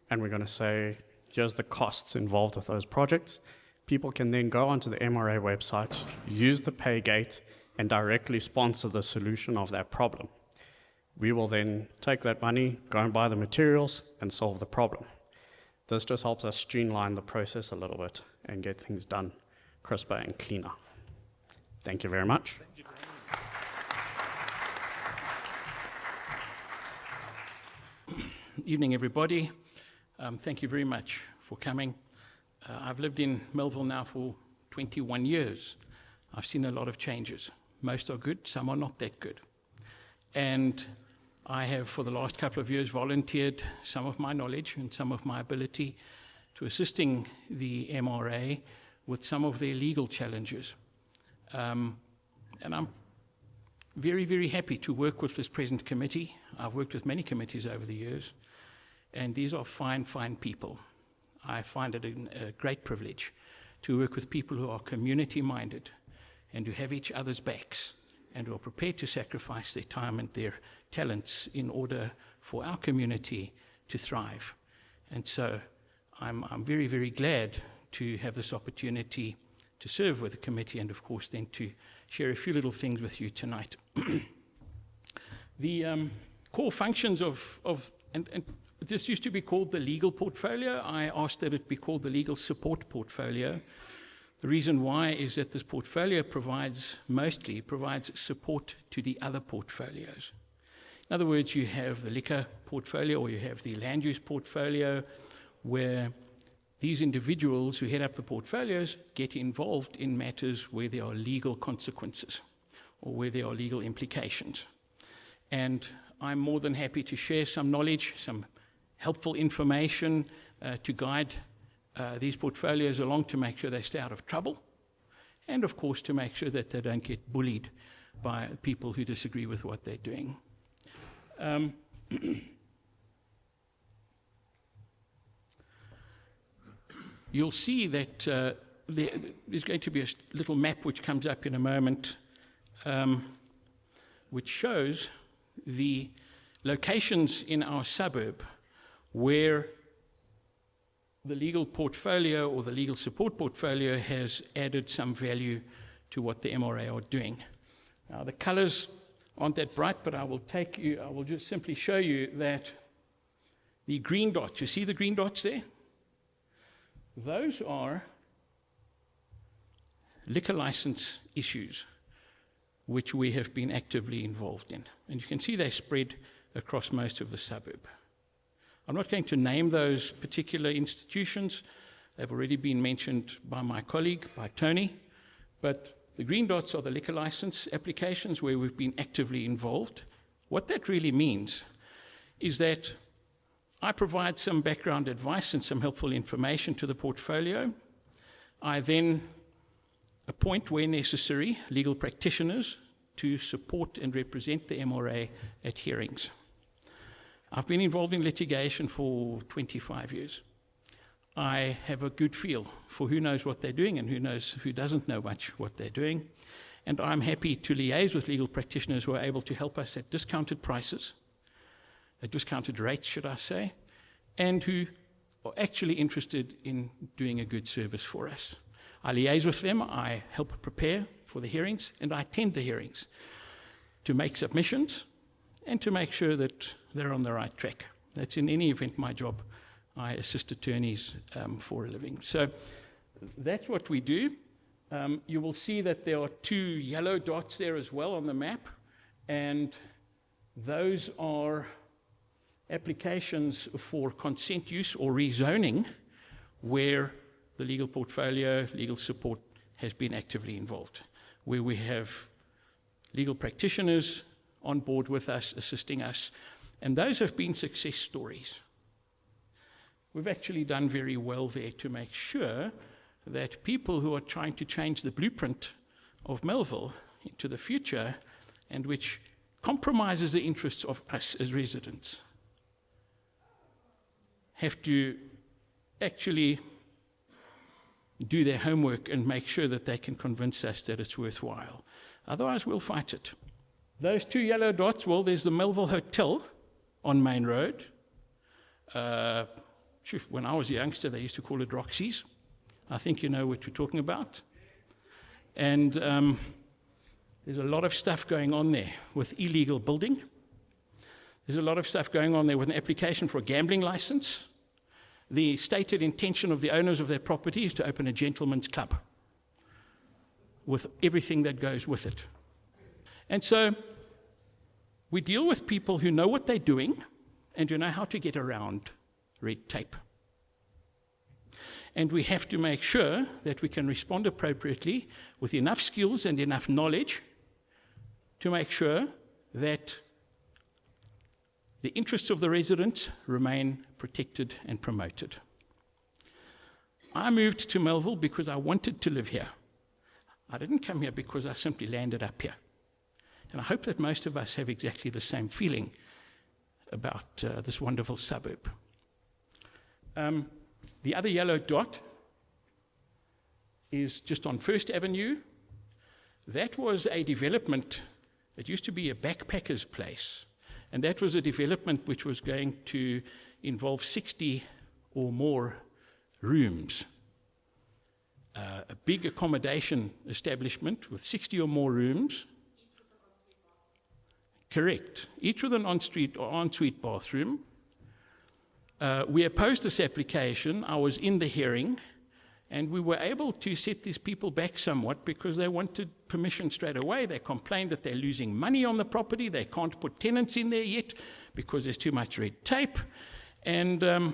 and we're going to say, here's the costs involved with those projects. People can then go onto the MRA website, use the pay gate, and directly sponsor the solution of that problem. We will then take that money, go and buy the materials, and solve the problem. This just helps us streamline the process a little bit and get things done crisper and cleaner. Thank you very much. Thank you very much. Evening, everybody. Thank you very much for coming. I've lived in Melville now for 21 years. I've seen a lot of changes. Most are good, some are not that good. And I have, for the last couple of years, volunteered some of my knowledge and some of my ability to assisting the MRA with some of their legal challenges. And I'm very, very happy to work with this present committee. I've worked with many committees over the years, and these are fine, fine people. I find it a great privilege to work with people who are community-minded and who have each other's backs and who are prepared to sacrifice their time and their talents in order for our community to thrive. And so I'm very, very glad to have this opportunity to serve with the committee and, of course, then to share a few little things with you tonight. The core functions and this used to be called the legal portfolio. I asked that it be called the legal support portfolio. The reason why is that this portfolio mostly provides support to the other portfolios. In other words, you have the liquor portfolio or you have the land use portfolio, where these individuals who head up the portfolios get involved in matters where there are legal consequences or where there are legal implications. And I'm more than happy to share some knowledge, some helpful information to guide these portfolios along to make sure they stay out of trouble, and of course to make sure that they don't get bullied by people who disagree with what they're doing. You'll see that there's going to be a little map which comes up in a moment, which shows the locations in our suburb where the legal portfolio or the legal support portfolio has added some value to what the MRA are doing. Now, the colors aren't that bright, but I will just simply show you that the green dots, you see the green dots there? Those are liquor license issues which we have been actively involved in. And you can see they spread across most of the suburb. I'm not going to name those particular institutions. They've already been mentioned by my colleague, by Tony. But the green dots are the liquor license applications where we've been actively involved. What that really means is that I provide some background advice and some helpful information to the portfolio. I then appoint, where necessary, legal practitioners to support and represent the MRA at hearings. I've been involved in litigation for 25 years. I have a good feel for who knows what they're doing and who doesn't know much what they're doing. And I'm happy to liaise with legal practitioners who are able to help us at discounted prices, at discounted rates, should I say, and who are actually interested in doing a good service for us. I liaise with them, I help prepare for the hearings, and I attend the hearings to make submissions and to make sure that they're on the right track. That's in any event my job. I assist attorneys for a living. So that's what we do. You will see that there are 2 yellow dots there as well on the map, and those are applications for consent use or rezoning where the legal portfolio, legal support has been actively involved, where we have legal practitioners on board with us, assisting us, and those have been success stories. We've actually done very well there to make sure that people who are trying to change the blueprint of Melville into the future and which compromises the interests of us as residents have to actually do their homework and make sure that they can convince us that it's worthwhile. Otherwise, we'll fight it. Those 2 yellow dots, well, there's the Melville Hotel on Main Road. When I was a youngster, they used to call it Roxy's. I think you know what you're talking about. And there's a lot of stuff going on there with illegal building. There's a lot of stuff going on there with an application for a gambling license. The stated intention of the owners of their property is to open a gentleman's club with everything that goes with it. And so we deal with people who know what they're doing and you know how to get around red tape. And we have to make sure that we can respond appropriately with enough skills and enough knowledge to make sure that the interests of the residents remain protected and promoted. I moved to Melville because I wanted to live here. I didn't come here because I simply landed up here. And I hope that most of us have exactly the same feeling about this wonderful suburb. The other yellow dot is just on First Avenue. That was a development that used to be a backpacker's place. And that was a development which was going to involve 60 or more rooms. A big accommodation establishment with 60 or more rooms. Correct. Each with an ensuite bathroom. We opposed this application. I was in the hearing, and we were able to set these people back somewhat because they wanted permission straight away. They complained that they're losing money on the property. They can't put tenants in there yet because there's too much red tape. And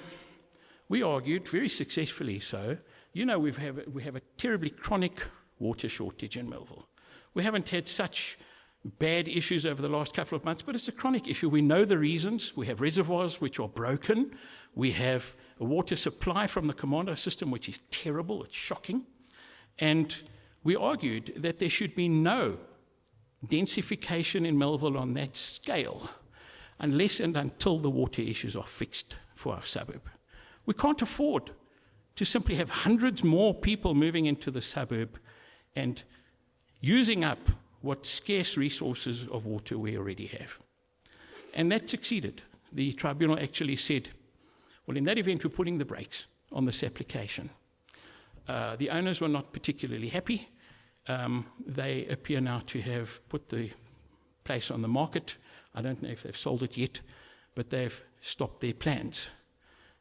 we argued, very successfully so, you know, we have a terribly chronic water shortage in Melville. We haven't had such bad issues over the last couple of months, but it's a chronic issue. We know the reasons. We have reservoirs which are broken. We have a water supply from the Commando system which is terrible. It's shocking. And we argued that there should be no densification in Melville on that scale unless and until the water issues are fixed for our suburb. We can't afford to simply have hundreds more people moving into the suburb and using up what scarce resources of water we already have. And that succeeded. The tribunal actually said, well, in that event, we're putting the brakes on this application. The owners were not particularly happy. They appear now to have put the place on the market. I don't know if they've sold it yet, but they've stopped their plans.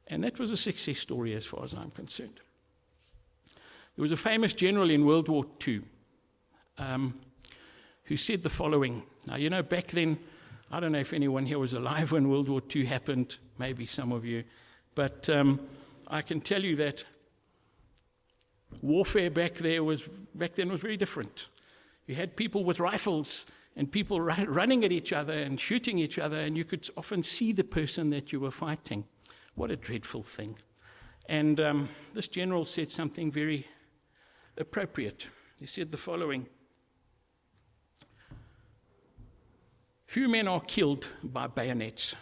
And that was a success story as far as I'm concerned. There was a famous general in World War II who said the following. Now, you know, back then, I don't know if anyone here was alive when World War II happened, maybe some of you, but I can tell you that warfare back then was very different. You had people with rifles and people running at each other and shooting each other, and you could often see the person that you were fighting. What a dreadful thing. And this general said something very appropriate. He said the following: few men are killed by bayonets,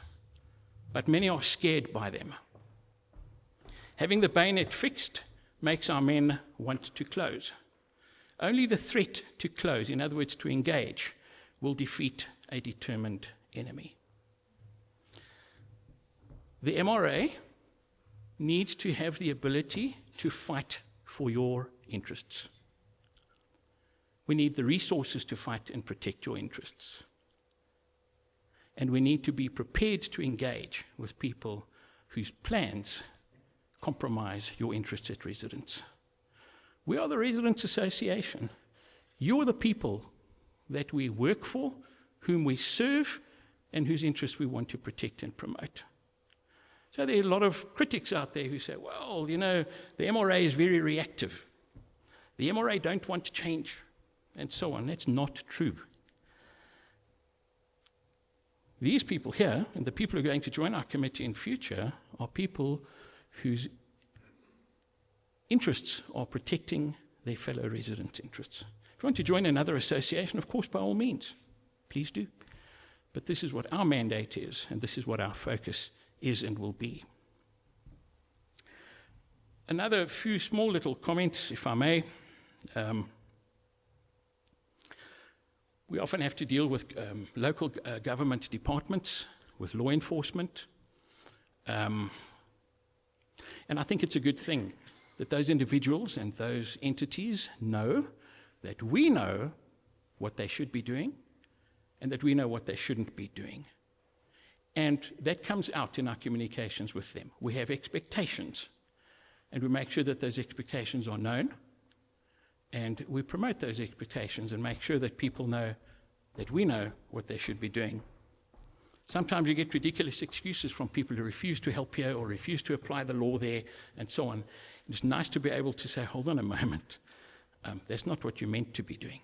but many are scared by them. Having the bayonet fixed makes our men want to close. Only the threat to close, in other words, to engage, will defeat a determined enemy. The MRA needs to have the ability to fight for your interests. We need the resources to fight and protect your interests. And we need to be prepared to engage with people whose plans compromise your interests as residents. We are the Residents Association. You are the people that we work for, whom we serve, and whose interests we want to protect and promote. So there are a lot of critics out there who say, well, you know, the MRA is very reactive. The MRA don't want change, and so on. That's not true. These people here, and the people who are going to join our committee in future, are people whose interests are protecting their fellow residents' interests. If you want to join another association, of course, by all means, please do. But this is what our mandate is, and this is what our focus is and will be. Another few small little comments, if I may. We often have to deal with local government departments, with law enforcement. And I think it's a good thing that those individuals and those entities know that we know what they should be doing and that we know what they shouldn't be doing. And that comes out in our communications with them. We have expectations, and we make sure that those expectations are known, and we promote those expectations and make sure that people know that we know what they should be doing. Sometimes you get ridiculous excuses from people who refuse to help here or refuse to apply the law there and so on. It's nice to be able to say, hold on a moment, that's not what you're meant to be doing.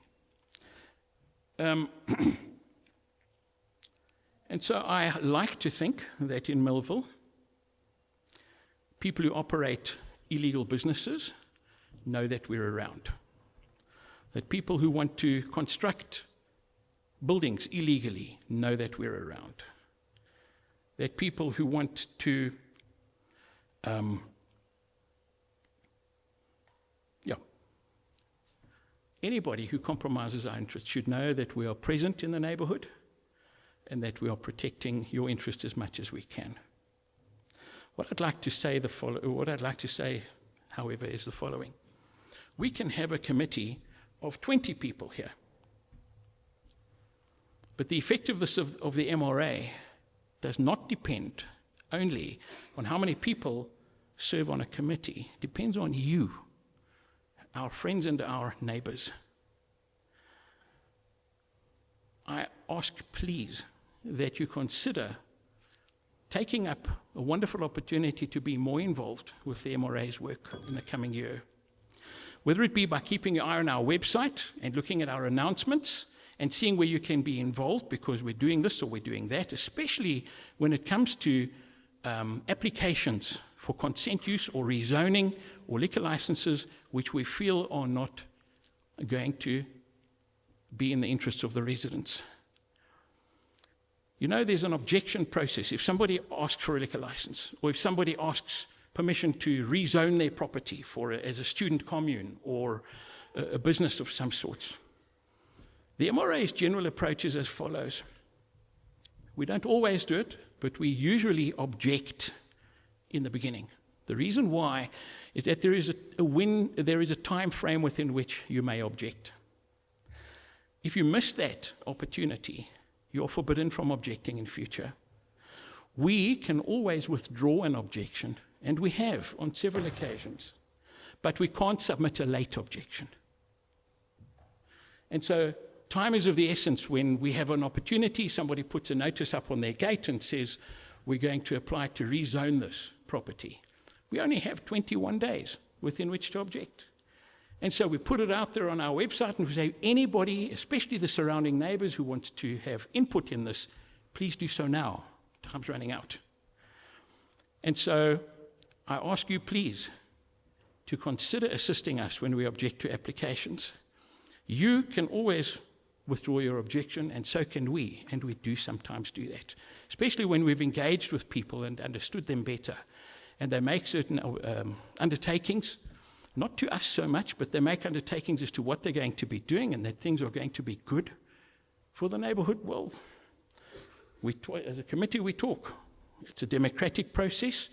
And so I like to think that in Melville, people who operate illegal businesses know that we're around. That people who want to construct buildings illegally know that we're around. That people who want to anybody who compromises our interests should know that we are present in the neighborhood and that we are protecting your interests as much as we can. What I'd like to say, however, is the following. We can have a committee of 20 people here, but the effectiveness of the MRA does not depend only on how many people serve on a committee. It depends on you, our friends and our neighbors. I ask, please, that you consider taking up a wonderful opportunity to be more involved with the MRA's work in the coming year. Whether it be by keeping your eye on our website and looking at our announcements and seeing where you can be involved because we're doing this or we're doing that, especially when it comes to applications for consent use or rezoning or liquor licenses which we feel are not going to be in the interests of the residents. You know, there's an objection process. If somebody asks for a liquor license, or if somebody asks permission to rezone their property as a student commune or a business of some sort, the MRA's general approach is as follows. We don't always do it, but we usually object in the beginning. The reason why is that there is a time frame within which you may object. If you miss that opportunity, you're forbidden from objecting in future. We can always withdraw an objection, and we have on several occasions, but we can't submit a late objection. And so time is of the essence when we have an opportunity, somebody puts a notice up on their gate and says, we're going to apply to rezone this property. We only have 21 days within which to object. And so we put it out there on our website and we say, anybody, especially the surrounding neighbors who want to have input in this, please do so now. Time's running out. And so I ask you, please, to consider assisting us when we object to applications. You can always withdraw your objection, and so can we, and we do sometimes do that, especially when we've engaged with people and understood them better, and they make certain undertakings, not to us so much, but they make undertakings as to what they're going to be doing and that things are going to be good for the neighborhood. Well, as a committee, we talk. It's a democratic process,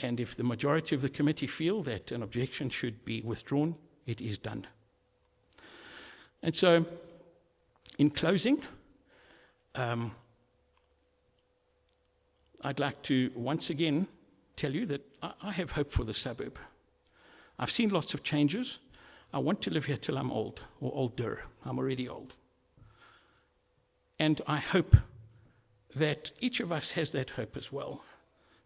and if the majority of the committee feel that an objection should be withdrawn, it is done. And so, in closing, I'd like to once again tell you that I have hope for the suburb. I've seen lots of changes. I want to live here till I'm old, or older. I'm already old. And I hope that each of us has that hope as well,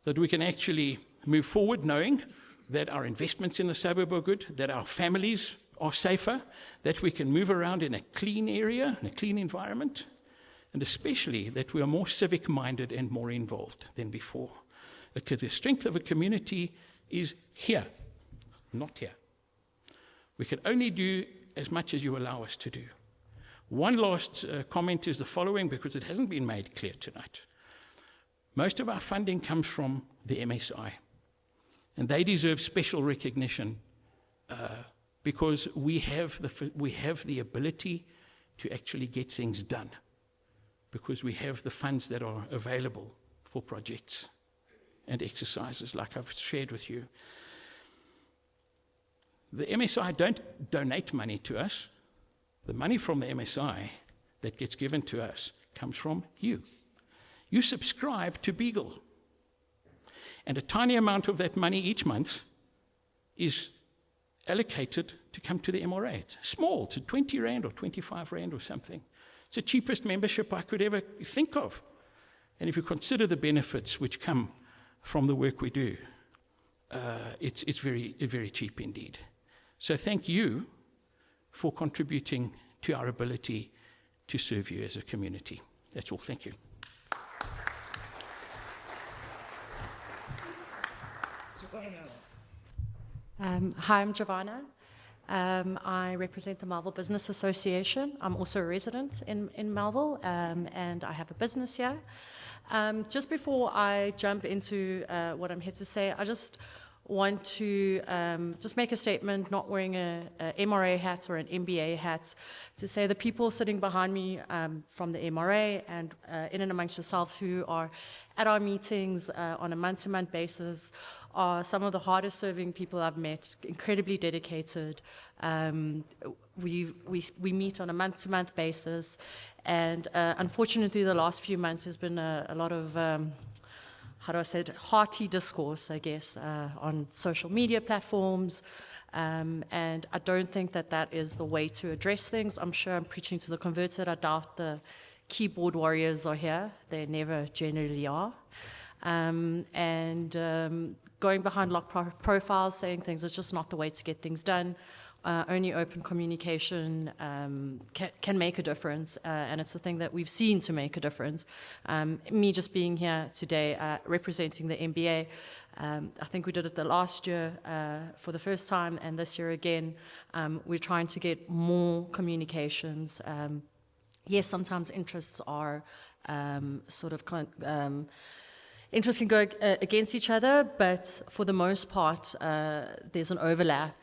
that we can actually move forward knowing that our investments in the suburb are good, that our families are safer, that we can move around in a clean area, in a clean environment, and especially that we are more civic-minded and more involved than before. Because the strength of a community is here, not here. We can only do as much as you allow us to do. One last comment is the following, because it hasn't been made clear tonight. Most of our funding comes from the MSI, and they deserve special recognition because we have the ability to actually get things done, because we have the funds that are available for projects and exercises like I've shared with you. The MSI don't donate money to us. The money from the MSI that gets given to us comes from you. You subscribe to Beagle. And a tiny amount of that money each month is allocated to come to the MRA. It's small, to 20 Rand or 25 Rand or something. It's the cheapest membership I could ever think of. And if you consider the benefits which come from the work we do, it's very, very cheap indeed. So thank you for contributing to our ability to serve you as a community. That's all. Thank you. Hi, I'm Giovanna. I represent the Melville Business Association. I'm also a resident in Melville, and I have a business here. Just before I jump into what I'm here to say, I just want to just make a statement, not wearing a MRA hat or an MBA hat, to say the people sitting behind me from the MRA and in and amongst yourself who are at our meetings on a month-to-month basis are some of the hardest serving people I've met, incredibly dedicated. We meet on a month-to-month basis, and unfortunately the last few months has been a lot of how do I say it, hearty discourse, I guess, on social media platforms, and I don't think that that is the way to address things. I'm sure I'm preaching to the converted. I doubt the keyboard warriors are here. They never generally are. Going behind locked profiles, saying things is just not the way to get things done. Only open communication can make a difference, and it's the thing that we've seen to make a difference. Me just being here today representing the MBA, I think we did it the last year for the first time, and this year again. We're trying to get more communications. Yes, sometimes interests are interests can go against each other, but for the most part, there's an overlap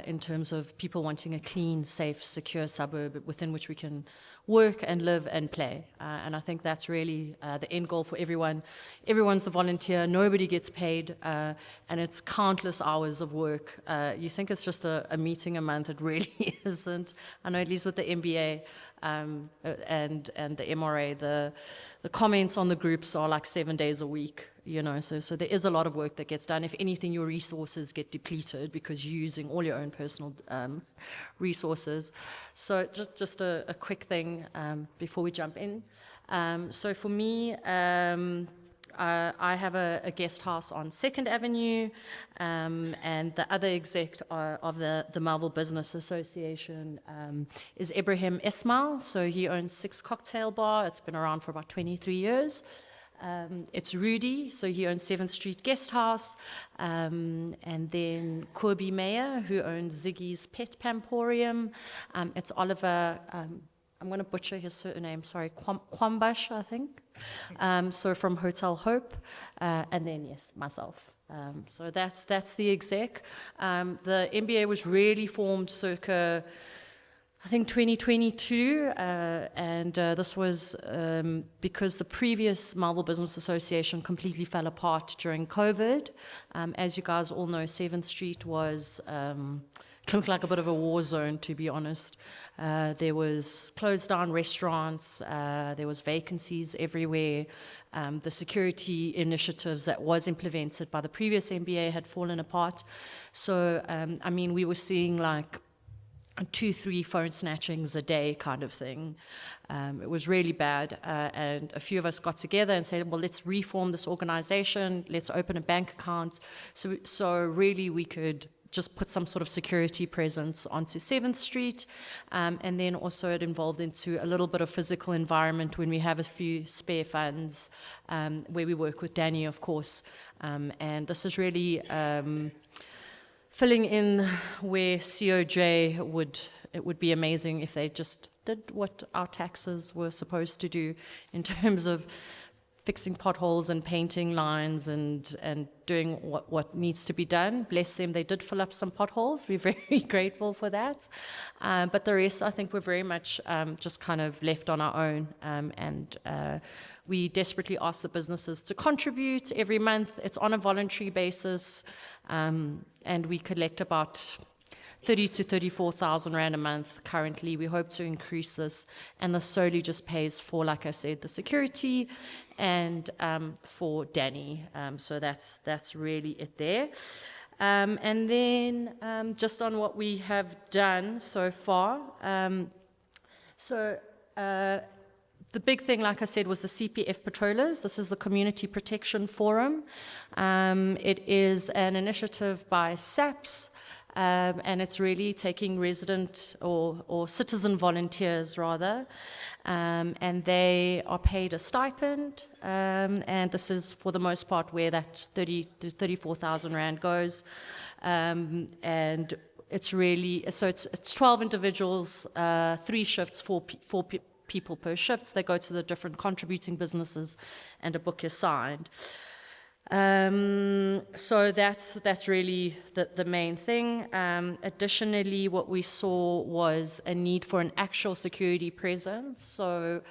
in terms of people wanting a clean, safe, secure suburb within which we can work and live and play. And I think that's really the end goal for everyone. Everyone's a volunteer, nobody gets paid, and it's countless hours of work. You think it's just a meeting a month, it really isn't. I know at least with the MBA, and the MRA, the comments on the groups are like 7 days a week, you know, so there is a lot of work that gets done. If anything, your resources get depleted because you're using all your own personal resources. So just a quick thing before we jump in. So for me, I have a guest house on 2nd Avenue, and the other exec of the Melville Business Association is Ibrahim Ismail. So he owns 6 Cocktail Bar. It's been around for about 23 years. It's Rudy, so he owns 7th Street Guest House, and then Corby Meyer, who owns Ziggy's Pet Pamporium. It's Oliver, I'm going to butcher his surname, sorry, Kwambash, I think. So from Hotel Hope, and then, yes, myself. So that's the exec. The MBA was really formed circa, I think, 2022, and this was because the previous Melville Business Association completely fell apart during COVID. As you guys all know, 7th Street was looked like a bit of a war zone, to be honest. There was closed down restaurants, there was vacancies everywhere. The security initiatives that was implemented by the previous MBA had fallen apart. So, I mean, we were seeing like 2-3 phone snatchings a day kind of thing. It was really bad, and a few of us got together and said, well, let's reform this organization, let's open a bank account, so really we could just put some sort of security presence onto 7th Street, and then also it involved into a little bit of physical environment when we have a few spare funds, where we work with Danny, of course, and this is really filling in where COJ it would be amazing if they just did what our taxes were supposed to do in terms of fixing potholes and painting lines and doing what needs to be done. Bless them, they did fill up some potholes. We're very grateful for that. But the rest, I think, we're very much just kind of left on our own. And we desperately ask the businesses to contribute every month. It's on a voluntary basis. And we collect about 30 to 34,000 Rand a month currently. We hope to increase this, and this solely just pays for, like I said, the security and for Danny. So that's really it there. And then just on what we have done so far. the big thing, like I said, was the CPF Patrollers. This is the Community Protection Forum. It is an initiative by SAPS, and it's really taking resident or citizen volunteers, rather, and they are paid a stipend, and this is, for the most part, where that 30 to 34,000 Rand goes, and it's really, so it's 12 individuals, 3 shifts, 4 people per shift. They go to the different contributing businesses, and a book is signed. So that's really the main thing. Additionally, what we saw was a need for an actual security presence. So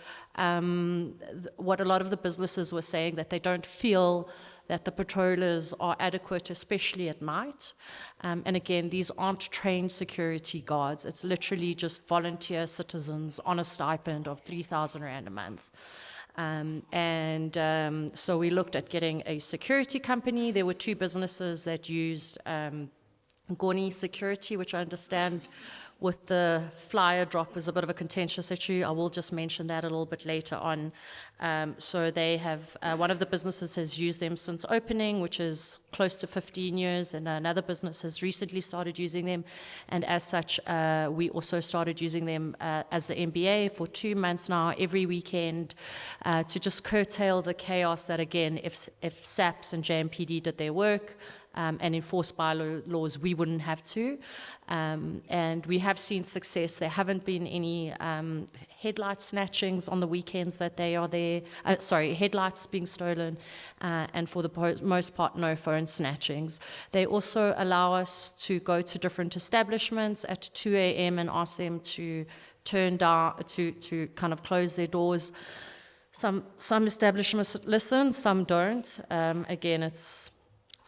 what a lot of the businesses were saying, that they don't feel that the patrollers are adequate, especially at night. And again, these aren't trained security guards. It's literally just volunteer citizens on a stipend of 3,000 Rand a month. So we looked at getting a security company. There were 2 businesses that used Goni Security, which I understand with the flyer drop was a bit of a contentious issue. I will just mention that a little bit later on. So they have, one of the businesses has used them since opening, which is close to 15 years, and another business has recently started using them. And as such, we also started using them as the MBA for 2 months now, every weekend, to just curtail the chaos that, again, if SAPS and JMPD did their work, and enforced bylaws, we wouldn't have to. And we have seen success. There haven't been any headlight snatchings on the weekends that they are there. Headlights being stolen, and for the most part, no phone snatchings. They also allow us to go to different establishments at 2 a.m. and ask them to turn down, to kind of close their doors. Some establishments listen, some don't. Again, it's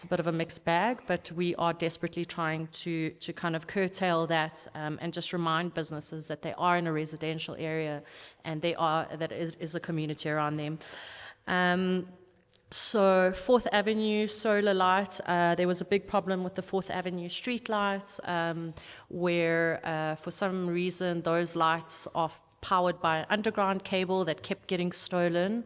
a bit of a mixed bag, but we are desperately trying to kind of curtail that, and just remind businesses that they are in a residential area, and that is a community around them. So 4th Avenue solar light, there was a big problem with the 4th Avenue street lights, where for some reason those lights are powered by an underground cable that kept getting stolen.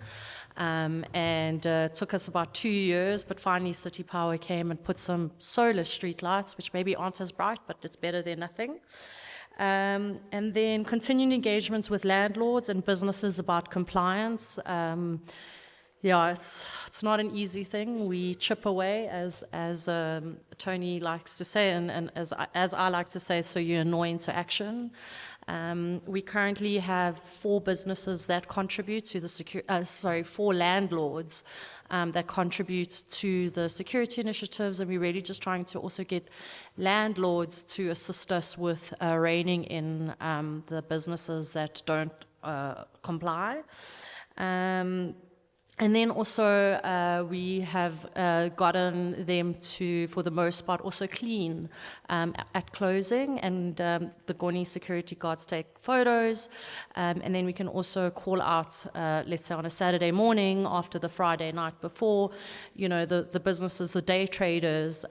It took us about 2 years, but finally City Power came and put some solar street lights, which maybe aren't as bright, but it's better than nothing. And then continuing engagements with landlords and businesses about compliance. It's not an easy thing. We chip away, as Tony likes to say, and as I like to say, so you annoy into action. We currently have 4 businesses that contribute to the 4 landlords that contribute to the security initiatives, and we're really just trying to also get landlords to assist us with reining in the businesses that don't comply. And then also we have gotten them to, for the most part, also clean at closing, and the Goni security guards take photos, and then we can also call out, let's say on a Saturday morning after the Friday night before, the businesses, the day traders,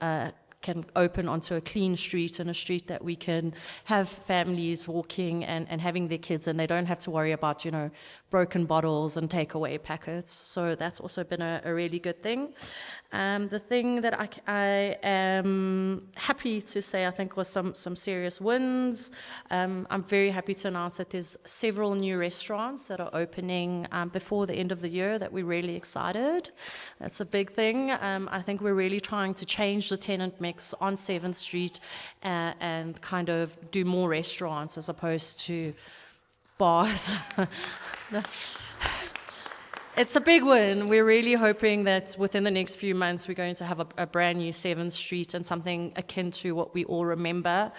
can open onto a clean street, and a street that we can have families walking and having their kids, and they don't have to worry about, broken bottles and takeaway packets. So that's also been a really good thing. The thing that I am happy to say, I think, was some serious wins. I'm very happy to announce that there's several new restaurants that are opening before the end of the year that we're really excited. That's a big thing. I think we're really trying to change the tenant mix on 7th Street and kind of do more restaurants as opposed to bars. It's a big win. We're really hoping that within the next few months we're going to have a brand new 7th Street and something akin to what we all remember,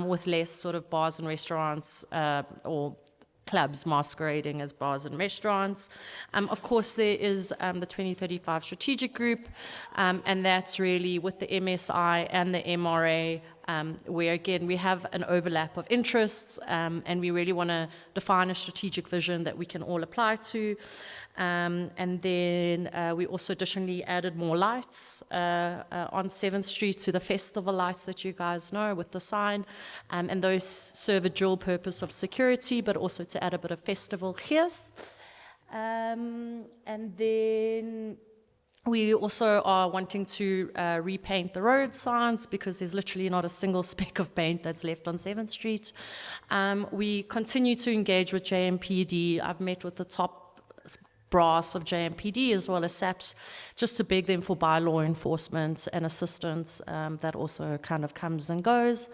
with less sort of bars and restaurants or clubs masquerading as bars and restaurants. Of course, there is the 2035 strategic group, and that's really with the MSI and the MRA, where again we have an overlap of interests, and we really want to define a strategic vision that we can all apply to. And then we also additionally added more lights on 7th Street to the festival lights that you guys know with the sign, and those serve a dual purpose of security, but also to add a bit of festival gees. And then we also are wanting to repaint the road signs because there's literally not a single speck of paint that's left on 7th Street. We continue to engage with JMPD. I've met with the top brass of JMPD as well as SAPS just to beg them for bylaw enforcement and assistance. That also kind of comes and goes.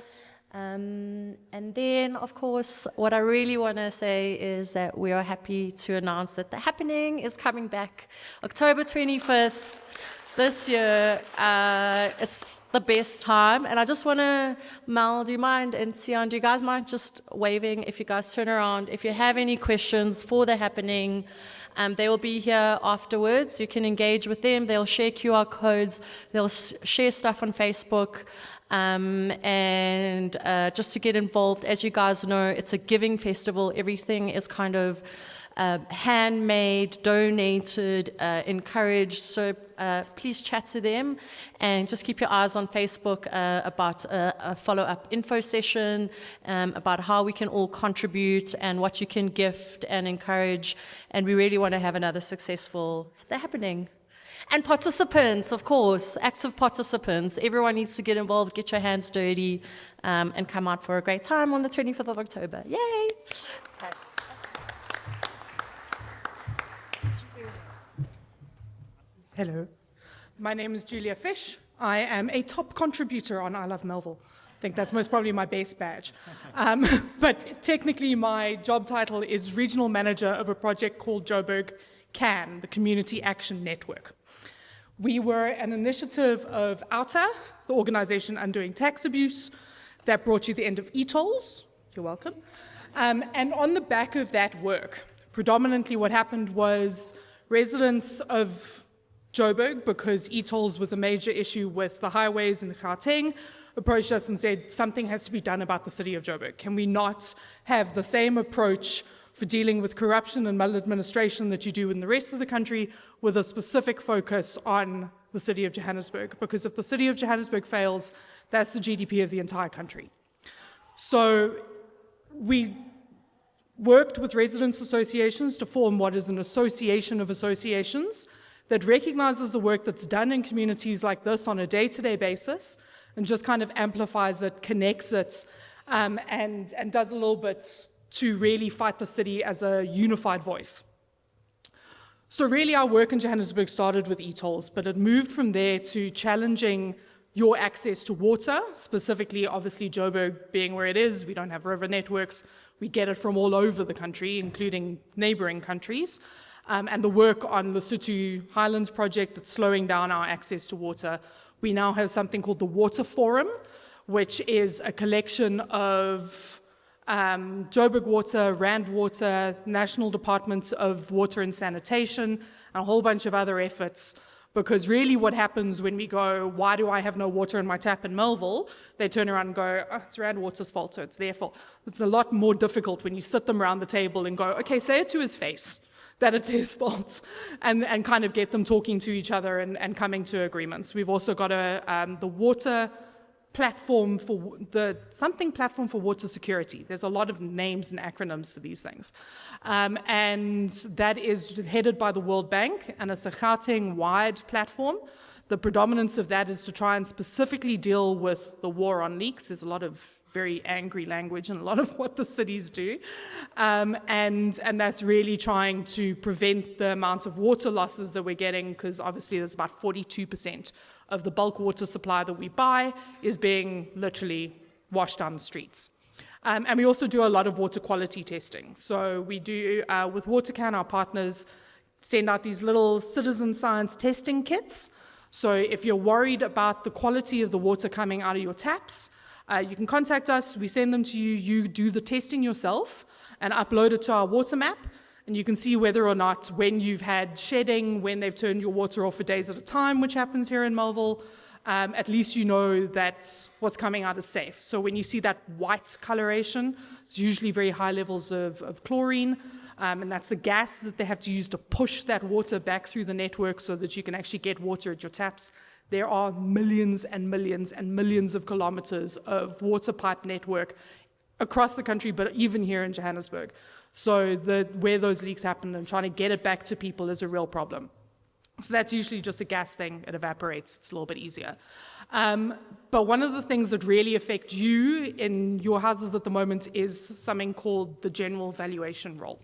And then, of course, what I really want to say is that we are happy to announce that The Happening is coming back October 25th this year. It's the best time. And I just want to, Mel, do you mind, and Sion, do you guys mind just waving if you guys turn around? If you have any questions for The Happening, they will be here afterwards. You can engage with them. They'll share QR codes. They'll share stuff on Facebook. And just to get involved, as you guys know, it's a giving festival. Everything is kind of handmade, donated, encouraged. So please chat to them and just keep your eyes on Facebook about a follow-up info session about how we can all contribute and what you can gift and encourage. And we really want to have another successful The Happening. And participants, of course, active participants. Everyone needs to get involved, get your hands dirty, and come out for a great time on the 25th of October. Yay! Hello, my name is Julia Fish. I am a top contributor on I Love Melville. I think that's most probably my base badge. But technically my job title is Regional Manager of a project called Joburg CAN, the Community Action Network. We were an initiative of OUTA, the organization undoing tax abuse, that brought you the end of e-tolls. You're welcome. And on the back of that work, predominantly what happened was residents of Joburg, because e-tolls was a major issue with the highways in Gauteng, approached us and said, something has to be done about the city of Joburg. Can we not have the same approach for dealing with corruption and maladministration that you do in the rest of the country, with a specific focus on the city of Johannesburg? Because if the city of Johannesburg fails, that's the GDP of the entire country. So we worked with residents' associations to form what is an association of associations that recognizes the work that's done in communities like this on a day-to-day basis and just kind of amplifies it, connects it, and does a little bit to really fight the city as a unified voice. So really our work in Johannesburg started with e-tolls, but it moved from there to challenging your access to water, specifically obviously Joburg being where it is. We don't have river networks. We get it from all over the country, including neighboring countries. And the work on the Lesotho Highlands project that's slowing down our access to water. We now have something called the Water Forum, which is a collection of Joburg Water, Rand Water, National Departments of Water and Sanitation, and a whole bunch of other efforts. Because really what happens when we go, why do I have no water in my tap in Melville? They turn around and go, oh, it's Rand Water's fault, so it's their fault. It's a lot more difficult when you sit them around the table and go, okay, say it to his face that it's his fault, and kind of get them talking to each other and coming to agreements. We've also got the water platform for something platform for water security. There's a lot of names and acronyms for these things. And that is headed by the World Bank, and it's a Gauteng-wide platform. The predominance of that is to try and specifically deal with the war on leaks. There's a lot of very angry language in a lot of what the cities do. And that's really trying to prevent the amount of water losses that we're getting, because obviously there's about 42% of the bulk water supply that we buy is being literally washed down the streets. And we also do a lot of water quality testing. So we do, with WaterCan, our partners send out these little citizen science testing kits. So if you're worried about the quality of the water coming out of your taps, you can contact us, we send them to you, you do the testing yourself and upload it to our water map, and you can see whether or not when you've had shedding, when they've turned your water off for days at a time, which happens here in Melville, at least you know that what's coming out is safe. So when you see that white coloration, it's usually very high levels of chlorine, and that's the gas that they have to use to push that water back through the network so that you can actually get water at your taps. There are millions and millions and millions of kilometers of water pipe network across the country, but even here in Johannesburg. So where those leaks happen and trying to get it back to people is a real problem. So that's usually just a gas thing. It evaporates. It's a little bit easier. But one of the things that really affect you in your houses at the moment is something called the general valuation roll.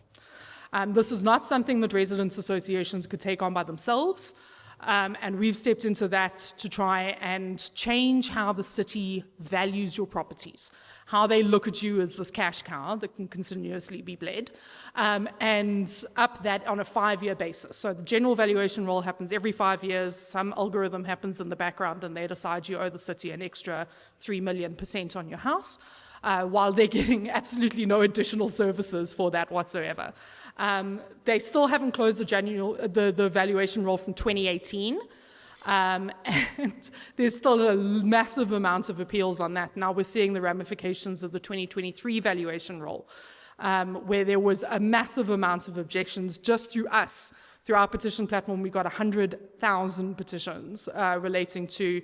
This is not something that residents associations could take on by themselves. And we've stepped into that to try and change how the city values your properties, how they look at you as this cash cow that can continuously be bled, and up that on a 5-year basis. So the general valuation roll happens every 5 years. Some algorithm happens in the background, and they decide you owe the city an extra 3 million% on your house, while they're getting absolutely no additional services for that whatsoever. They still haven't closed the valuation roll from 2018, and there's still a massive amount of appeals on that. Now we're seeing the ramifications of the 2023 valuation roll, where there was a massive amount of objections just through us. Through our petition platform, we got 100,000 petitions relating to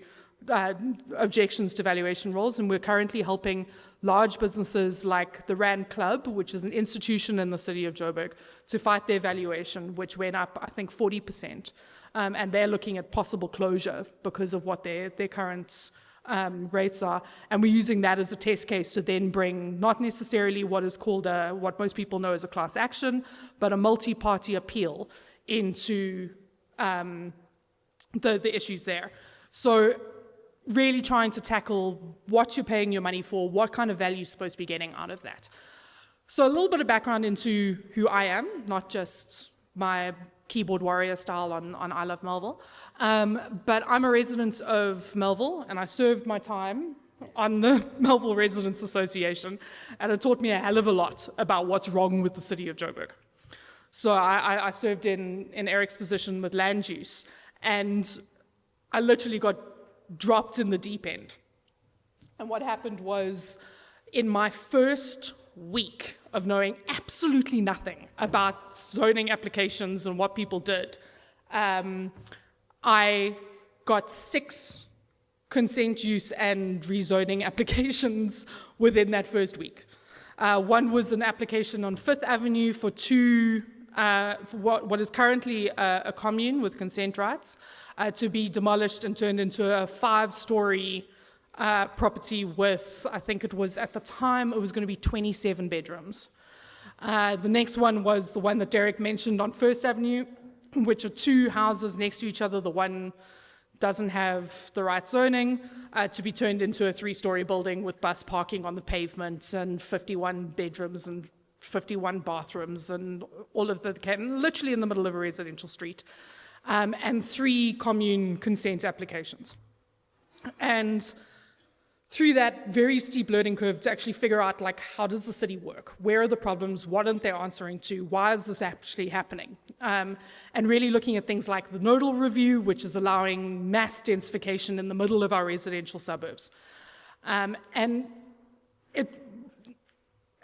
objections to valuation rolls, and we're currently helping large businesses like the Rand Club, which is an institution in the city of Joburg, to fight their valuation, which went up, I think, 40%. And they're looking at possible closure because of what their current rates are. And we're using that as a test case to then bring not necessarily what is called what most people know as a class action, but a multi-party appeal into the issues there. So really trying to tackle what you're paying your money for, what kind of value you're supposed to be getting out of that. So a little bit of background into who I am, not just my keyboard warrior style on I Love Melville, but I'm a resident of Melville, and I served my time on the Melville Residents Association, and it taught me a hell of a lot about what's wrong with the city of Joburg. So I served in Eric's position with land use, and I literally got dropped in the deep end. And what happened was, in my first week of knowing absolutely nothing about zoning applications and what people did, I got 6 consent use and rezoning applications within that first week. One was an application on 5th Avenue for what is currently a commune with consent rights, to be demolished and turned into a 5-story property with, I think it was, at the time, it was going to be 27 bedrooms. The next one was the one that Derek mentioned on 1st Avenue, which are 2 houses next to each other. The one doesn't have the right zoning, to be turned into a 3-story building with bus parking on the pavement and 51 bedrooms and 51 bathrooms and all of literally in the middle of a residential street, and 3 commune consent applications. And through that very steep learning curve to actually figure out, like, how does the city work? Where are the problems? What aren't they answering to? Why is this actually happening? And really looking at things like the nodal review, which is allowing mass densification in the middle of our residential suburbs.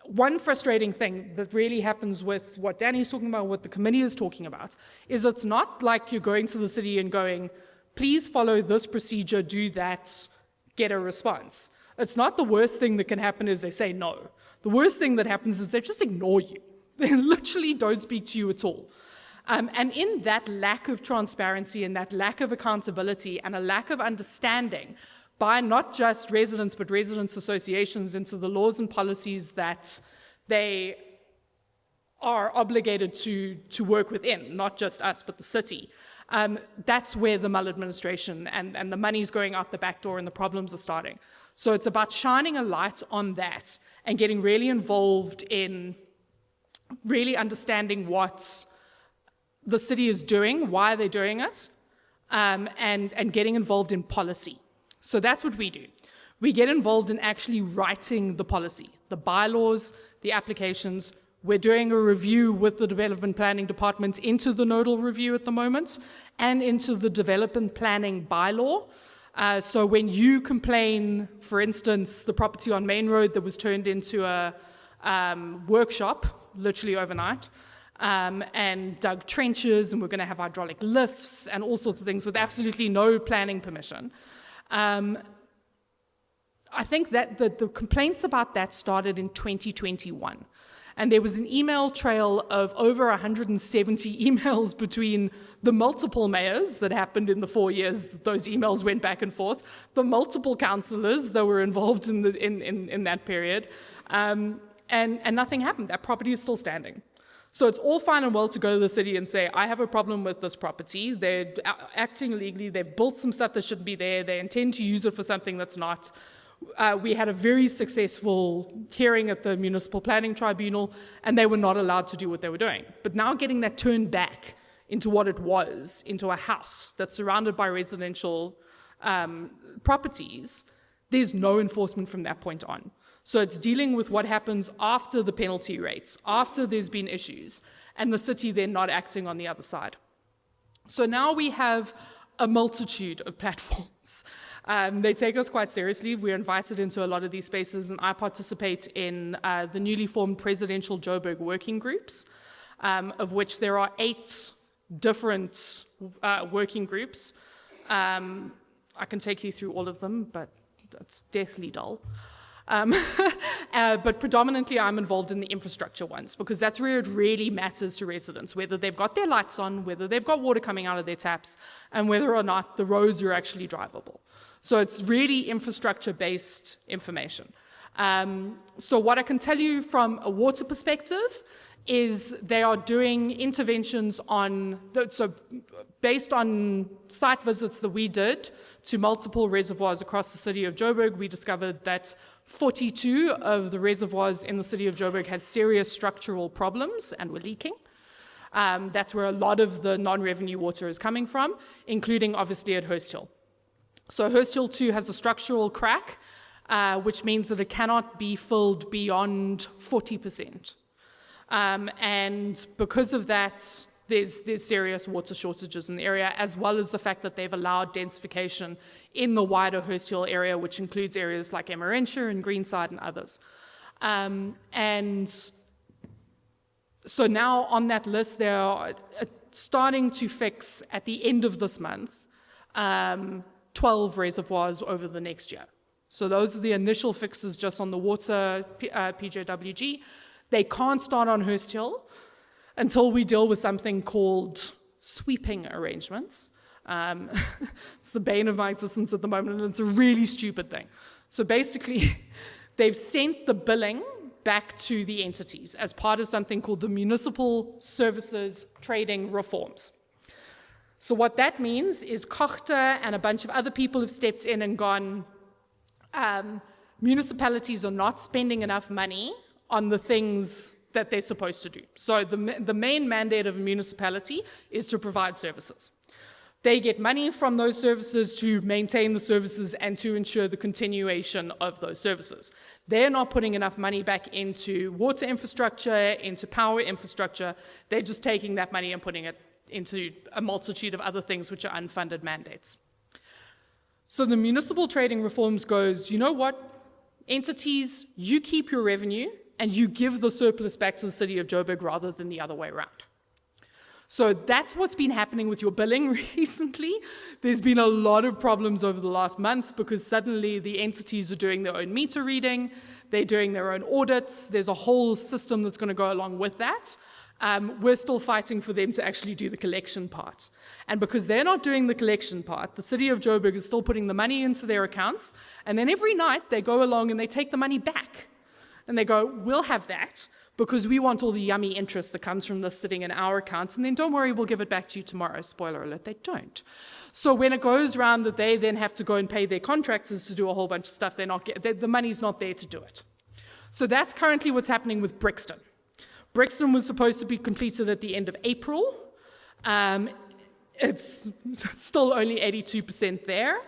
One frustrating thing that really happens with what Danny's talking about, what the committee is talking about, is it's not like you're going to the city and going, please follow this procedure, do that, get a response. It's not the worst thing that can happen is they say no. The worst thing that happens is they just ignore you. They literally don't speak to you at all. And in that lack of transparency and that lack of accountability and a lack of understanding by not just residents, but residents' associations into the laws and policies that they are obligated to work within, not just us, but the city. That's where the maladministration and the money's going out the back door and the problems are starting. So it's about shining a light on that and getting really involved in really understanding what the city is doing, why they're doing it, and getting involved in policy. So that's what we do. We get involved in actually writing the policy, the bylaws, the applications. We're doing a review with the Development Planning Department into the nodal review at the moment and into the Development Planning bylaw. So when you complain, for instance, the property on Main Road that was turned into a workshop, literally overnight, and dug trenches, and we're going to have hydraulic lifts and all sorts of things with absolutely no planning permission. I think that the complaints about that started in 2021. And there was an email trail of over 170 emails between the multiple mayors that happened in the 4 years those emails went back and forth, the multiple councillors that were involved in that period, and nothing happened. That property is still standing. So it's all fine and well to go to the city and say, I have a problem with this property. They're acting illegally. They've built some stuff that shouldn't be there. They intend to use it for something that's not. We had a very successful hearing at the Municipal Planning Tribunal, and they were not allowed to do what they were doing. But now getting that turned back into what it was, into a house that's surrounded by residential properties, there's no enforcement from that point on. So it's dealing with what happens after the penalty rates, after there's been issues, and the city then not acting on the other side. So now we have a multitude of platforms. They take us quite seriously. We're invited into a lot of these spaces, and I participate in the newly formed presidential Joburg working groups, of which there are 8 different working groups. I can take you through all of them, but that's deathly dull. But predominantly I'm involved in the infrastructure ones, because that's where it really matters to residents, whether they've got their lights on, whether they've got water coming out of their taps, and whether or not the roads are actually drivable. So it's really infrastructure-based information. So what I can tell you from a water perspective is they are doing interventions based on site visits that we did to multiple reservoirs across the city of Joburg. We discovered that 42 of the reservoirs in the city of Joburg had serious structural problems and were leaking. That's where a lot of the non-revenue water is coming from, including obviously at Hurst Hill. So Hurst Hill 2 has a structural crack, which means that it cannot be filled beyond 40%. And because of that, there's serious water shortages in the area, as well as the fact that they've allowed densification in the wider Hurst Hill area, which includes areas like Emmarentia and Greenside and others. And so now on that list, they are starting to fix, at the end of this month, 12 reservoirs over the next year. So those are the initial fixes just on the water PJWG. They can't start on Hurst Hill until we deal with something called sweeping arrangements. It's the bane of my existence at the moment, and it's a really stupid thing. So basically, they've sent the billing back to the entities as part of something called the Municipal Services Trading Reforms. So what that means is Kochte and a bunch of other people have stepped in and gone, municipalities are not spending enough money on the things that they're supposed to do. So the main mandate of a municipality is to provide services. They get money from those services to maintain the services and to ensure the continuation of those services. They're not putting enough money back into water infrastructure, into power infrastructure. They're just taking that money and putting it into a multitude of other things which are unfunded mandates. So the municipal trading reforms goes, you know what? Entities, you keep your revenue and you give the surplus back to the city of Joburg rather than the other way around. So that's what's been happening with your billing recently. There's been a lot of problems over the last month because suddenly the entities are doing their own meter reading, they're doing their own audits, there's a whole system that's going to go along with that. We're still fighting for them to actually do the collection part. And because they're not doing the collection part, the city of Joburg is still putting the money into their accounts, and then every night they go along and they take the money back. And they go, we'll have that, because we want all the yummy interest that comes from this sitting in our accounts, and then don't worry, we'll give it back to you tomorrow. Spoiler alert, they don't. So when it goes around that they then have to go and pay their contractors to do a whole bunch of stuff, the money's not there to do it. So that's currently what's happening with Brixton. Brixton was supposed to be completed at the end of April. It's still only 82% there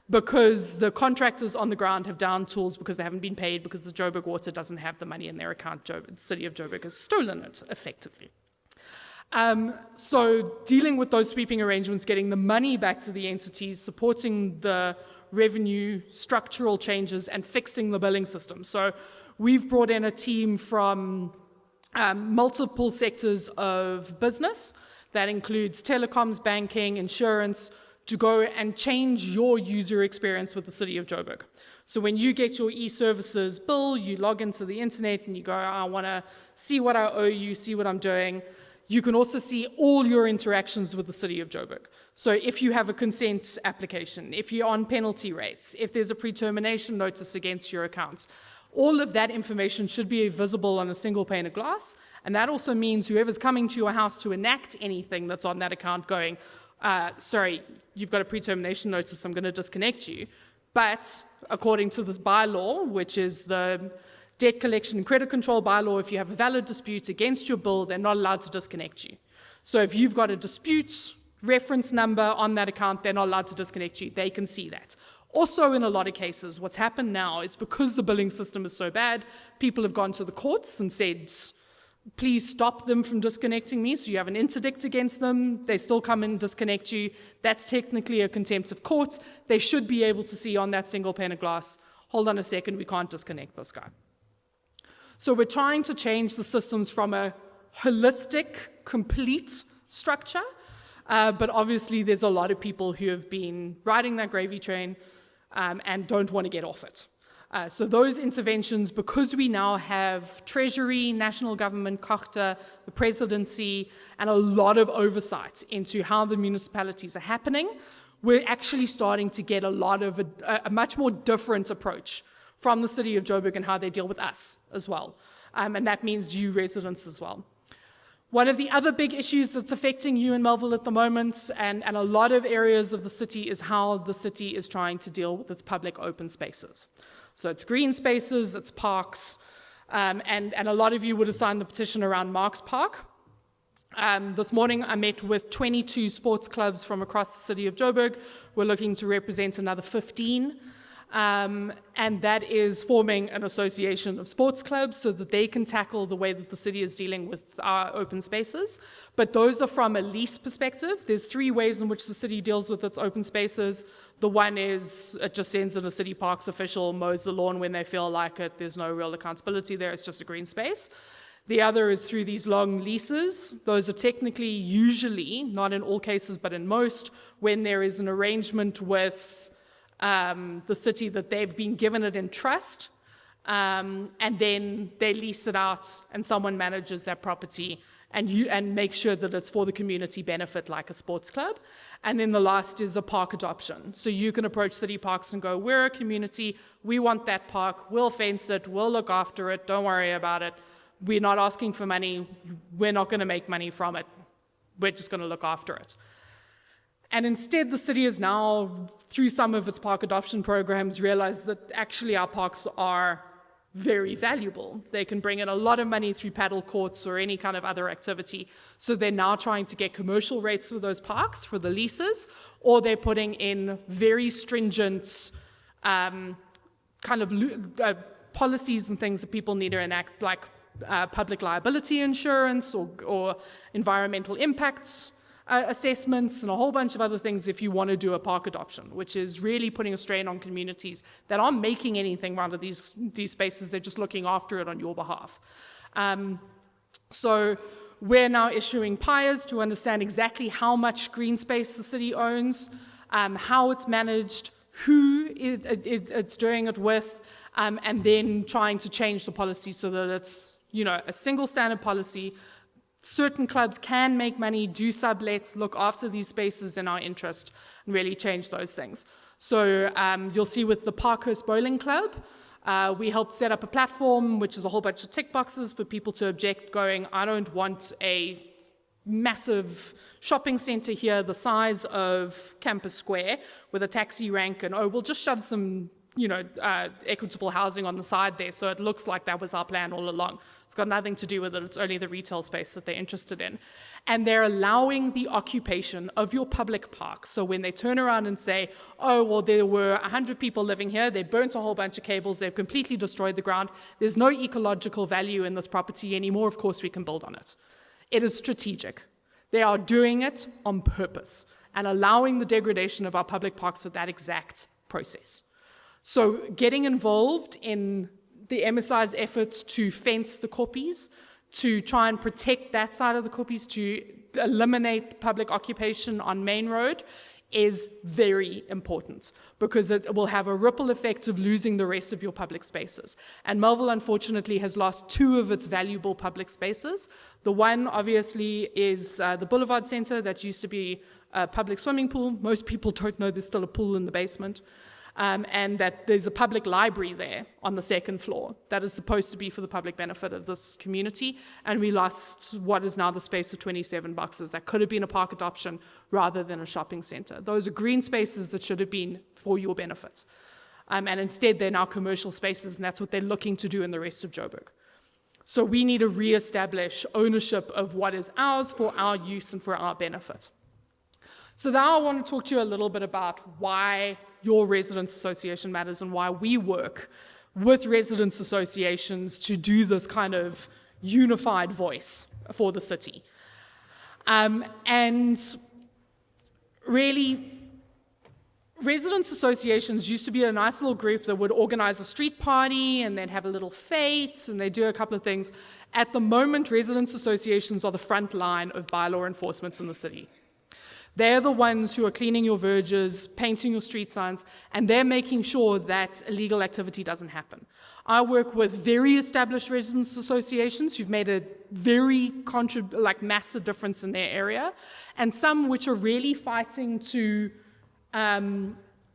because the contractors on the ground have down tools because they haven't been paid because the Joburg Water doesn't have the money in their account. The city of Joburg has stolen it, effectively. So dealing with those sweeping arrangements, getting the money back to the entities, supporting the revenue structural changes, and fixing the billing system. So we've brought in a team from multiple sectors of business. That includes telecoms, banking, insurance, to go and change your user experience with the city of Joburg. So when you get your e-services bill, you log into the internet and you go, I want to see what I owe you, see what I'm doing. You can also see all your interactions with the city of Joburg. So if you have a consent application, if you're on penalty rates, if there's a pre-termination notice against your account, all of that information should be visible on a single pane of glass. And that also means whoever's coming to your house to enact anything that's on that account going, sorry, you've got a pre-termination notice, I'm going to disconnect you. But according to this bylaw, which is the Debt Collection and Credit Control bylaw, if you have a valid dispute against your bill, they're not allowed to disconnect you. So if you've got a dispute reference number on that account, they're not allowed to disconnect you. They can see that. Also, in a lot of cases, what's happened now is because the billing system is so bad, people have gone to the courts and said, please stop them from disconnecting me. So you have an interdict against them. They still come and disconnect you. That's technically a contempt of court. They should be able to see on that single pane of glass, hold on a second, we can't disconnect this guy. So we're trying to change the systems from a holistic, complete structure. But obviously there's a lot of people who have been riding that gravy train and don't want to get off it. So those interventions, because we now have Treasury, National Government, COGTA, the Presidency, and a lot of oversight into how the municipalities are happening, we're actually starting to get a lot of a much more different approach from the City of Joburg and how they deal with us as well. And that means you residents as well. One of the other big issues that's affecting you in Melville at the moment, and a lot of areas of the city, is how the city is trying to deal with its public open spaces. So it's green spaces, it's parks, and a lot of you would have signed the petition around Marks Park. This morning I met with 22 sports clubs from across the city of Joburg. We're looking to represent another 15. And that is forming an association of sports clubs so that they can tackle the way that the city is dealing with our open spaces. But those are from a lease perspective. There's 3 ways in which the city deals with its open spaces. The one is it just sends in a city parks official, mows the lawn when they feel like it. There's no real accountability there. It's just a green space. The other is through these long leases. Those are technically usually, not in all cases, but in most, when there is an arrangement with the city that they've been given it in trust, and then they lease it out and someone manages that property and make sure that it's for the community benefit like a sports club. And then the last is a park adoption. So you can approach city parks and go, we're a community, we want that park, we'll fence it, we'll look after it, don't worry about it. We're not asking for money, we're not going to make money from it, we're just going to look after it. And instead, the city has now, through some of its park adoption programs, realized that actually our parks are very valuable. They can bring in a lot of money through paddle courts or any kind of other activity. So they're now trying to get commercial rates for those parks, for the leases, or they're putting in very stringent kind of policies and things that people need to enact, like public liability insurance or environmental impacts assessments and a whole bunch of other things if you want to do a park adoption, which is really putting a strain on communities that aren't making anything out of these spaces, they're just looking after it on your behalf. So we're now issuing PIAs to understand exactly how much green space the city owns, how it's managed, who it's doing it with, and then trying to change the policy so that it's, a single standard policy. Certain clubs can make money, do sublets, look after these spaces in our interest, and really change those things. So you'll see with the Parkhurst Bowling Club, we helped set up a platform, which is a whole bunch of tick boxes for people to object, going, I don't want a massive shopping center here the size of Campus Square with a taxi rank, and we'll just shove some equitable housing on the side there, so it looks like that was our plan all along. It's got nothing to do with it. It's only the retail space that they're interested in. And they're allowing the occupation of your public park. So when they turn around and say, oh, well, there were 100 people living here, they burnt a whole bunch of cables, they've completely destroyed the ground, there's no ecological value in this property anymore, of course we can build on it. It is strategic. They are doing it on purpose and allowing the degradation of our public parks for that exact process. So getting involved in the MSI's efforts to fence the koppies, to try and protect that side of the koppies, to eliminate public occupation on Main Road, is very important because it will have a ripple effect of losing the rest of your public spaces. And Melville, unfortunately, has lost 2 of its valuable public spaces. The one, obviously, is the Boulevard Centre that used to be a public swimming pool. Most people don't know there's still a pool in the basement. And that there's a public library there on the 2nd floor that is supposed to be for the public benefit of this community, and we lost what is now the space of 27 boxes that could have been a park adoption rather than a shopping centre. Those are green spaces that should have been for your benefit, and instead they're now commercial spaces, and that's what they're looking to do in the rest of Joburg. So we need to re-establish ownership of what is ours for our use and for our benefit. So now I want to talk to you a little bit about why your residents association matters and why we work with residents associations to do this kind of unified voice for the city. And really, residents associations used to be a nice little group that would organize a street party and they'd have a little fete and they'd do a couple of things. At the moment, residents associations are the front line of bylaw enforcement in the city. They're the ones who are cleaning your verges, painting your street signs, and they're making sure that illegal activity doesn't happen. I work with very established residents associations who've made a very massive difference in their area, and some which are really fighting to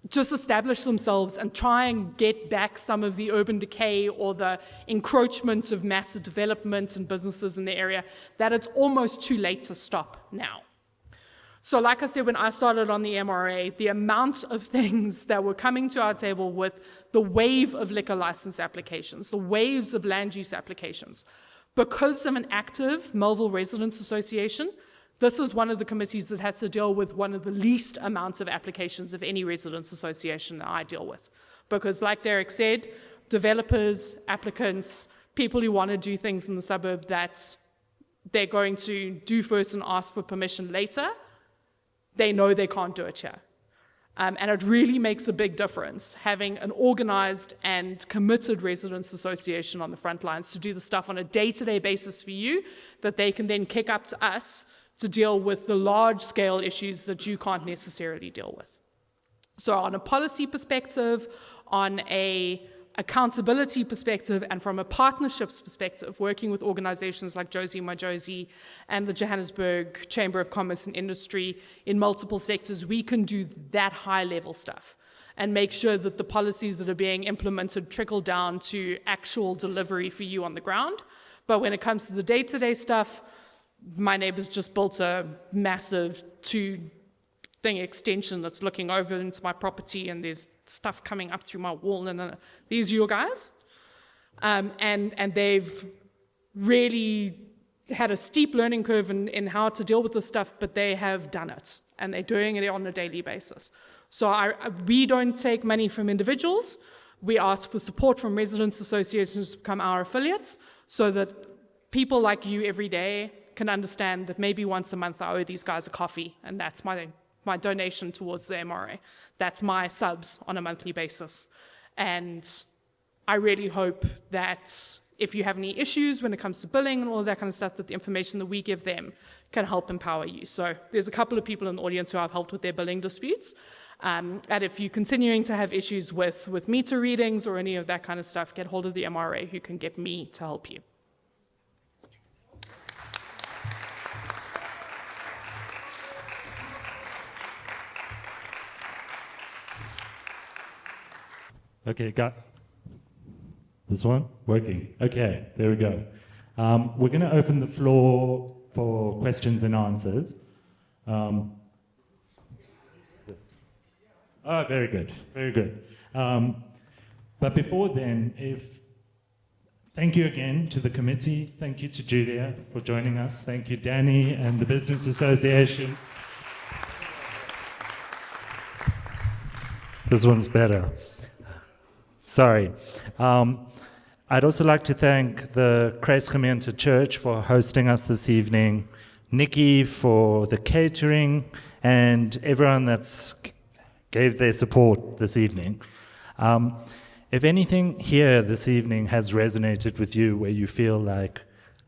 just establish themselves and try and get back some of the urban decay or the encroachment of massive development and businesses in the area, that it's almost too late to stop now. So like I said, when I started on the MRA, the amount of things that were coming to our table with the wave of liquor license applications, the waves of land use applications, because of an active Melville Residents Association, this is one of the committees that has to deal with one of the least amounts of applications of any residents association that I deal with. Because like Derek said, developers, applicants, people who want to do things in the suburb that they're going to do first and ask for permission later, they know they can't do it here. And it really makes a big difference having an organized and committed residents association on the front lines to do the stuff on a day-to-day basis for you that they can then kick up to us to deal with the large-scale issues that you can't necessarily deal with. So on a policy perspective, on a accountability perspective, and from a partnerships perspective, working with organizations like Josie My Josie and the Johannesburg Chamber of Commerce and Industry in multiple sectors, we can do that high-level stuff and make sure that the policies that are being implemented trickle down to actual delivery for you on the ground. But when it comes to the day-to-day stuff, my neighbor's just built a massive two-thing extension that's looking over into my property, and there's stuff coming up through my wall, and these are your guys. And they've really had a steep learning curve in how to deal with this stuff, but they have done it, and they're doing it on a daily basis. So we don't take money from individuals. We ask for support from residents associations to become our affiliates so that people like you every day can understand that maybe once a month I owe these guys a coffee, and that's my donation towards the MRA. That's my subs on a monthly basis. And I really hope that if you have any issues when it comes to billing and all of that kind of stuff, that the information that we give them can help empower you. So there's a couple of people in the audience who I've helped with their billing disputes. And if you're continuing to have issues with meter readings or any of that kind of stuff, get hold of the MRA who can get me to help you. Okay, got this one working. Okay, there we go. We're going to open the floor for questions and answers. Oh, very good, very good. But before then, thank you again to the committee. Thank you to Julia for joining us. Thank you, Danny, and the Business Association. This one's better. Sorry. I'd also like to thank the Kruisgemeente Church for hosting us this evening, Nikki for the catering, and everyone that's gave their support this evening. If anything here this evening has resonated with you where you feel like,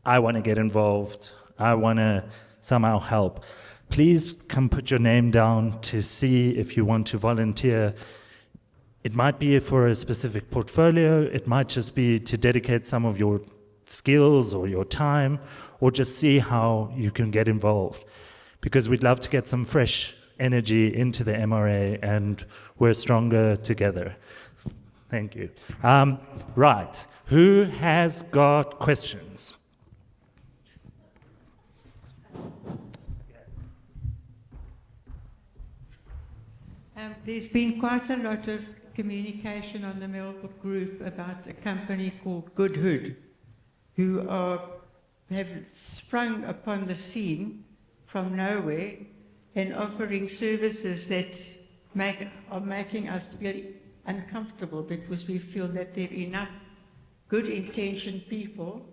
I want to get involved, I want to somehow help, please come put your name down to see if you want to volunteer. It might be for a specific portfolio, it might just be to dedicate some of your skills or your time, or just see how you can get involved. Because we'd love to get some fresh energy into the MRA, and we're stronger together. Thank you. Right, who has got questions? There's been quite a lot of communication on the Melville group about a company called Goodhood, who have sprung upon the scene from nowhere and offering services that are making us very uncomfortable, because we feel that there are enough good-intentioned people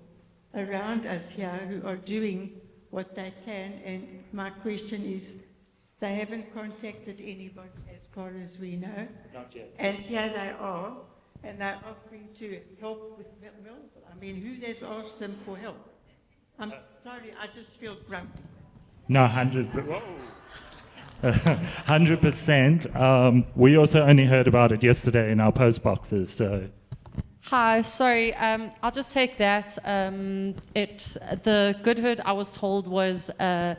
around us here who are doing what they can. And my question is, they haven't contacted anybody as far as we know. Not yet. And here they are, and they're offering to help with Melville. I mean, who has asked them for help? I'm sorry, I just feel grumpy. No, 100%. We also only heard about it yesterday in our post boxes, so. Hi, sorry, I'll just take that. The Goodhood, I was told, was a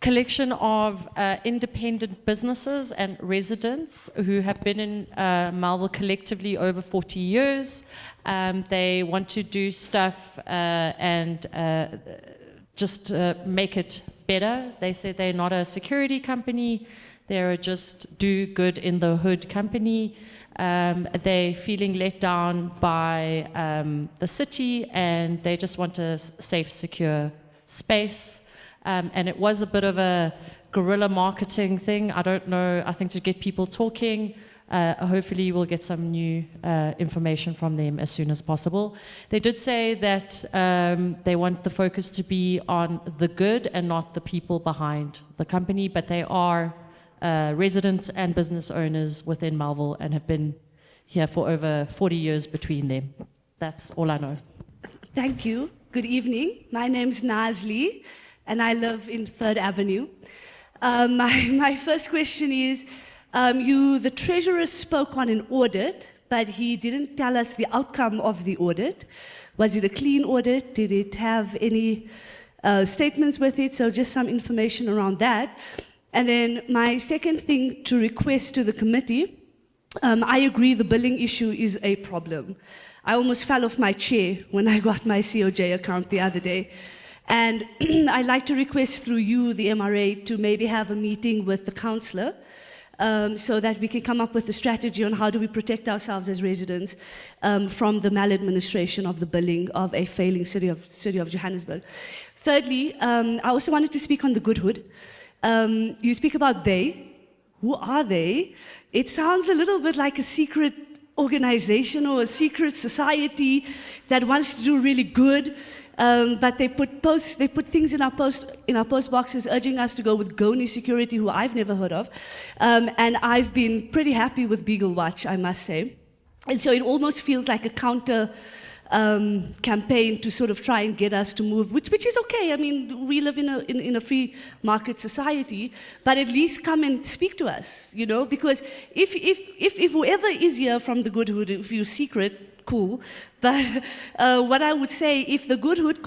collection of independent businesses and residents who have been in Melville collectively over 40 years. They want to do stuff and just make it better. They say they're not a security company, they're just do good in the hood company. They're feeling let down by the city, and they just want a safe, secure space. And it was a bit of a guerrilla marketing thing. I don't know, I think to get people talking. Hopefully we'll get some new information from them as soon as possible. They did say that they want the focus to be on the good and not the people behind the company, but they are residents and business owners within Melville and have been here for over 40 years between them. That's all I know. Thank you. Good evening. My name's Nazli, and I live in 3rd Avenue. My first question is, the treasurer spoke on an audit, but he didn't tell us the outcome of the audit. Was it a clean audit? Did it have any statements with it? So just some information around that. And then my second thing to request to the committee, I agree the billing issue is a problem. I almost fell off my chair when I got my COJ account the other day. And I'd like to request through you, the MRA, to maybe have a meeting with the councillor so that we can come up with a strategy on how do we protect ourselves as residents from the maladministration of the billing of a failing city of Johannesburg. Thirdly, I also wanted to speak on the Goodhood. You speak about they. Who are they? It sounds a little bit like a secret organization or a secret society that wants to do really good, but they put things in our post boxes urging us to go with Goni Security, who I've never heard of, and I've been pretty happy with Beagle Watch, I must say. And so it almost feels like a counter campaign to sort of try and get us to move, which is okay. I mean, we live in a free market society, but at least come and speak to us, you know, because if whoever is here from the Goodhood, if you're secret, cool. But what I would say, if the Goodhood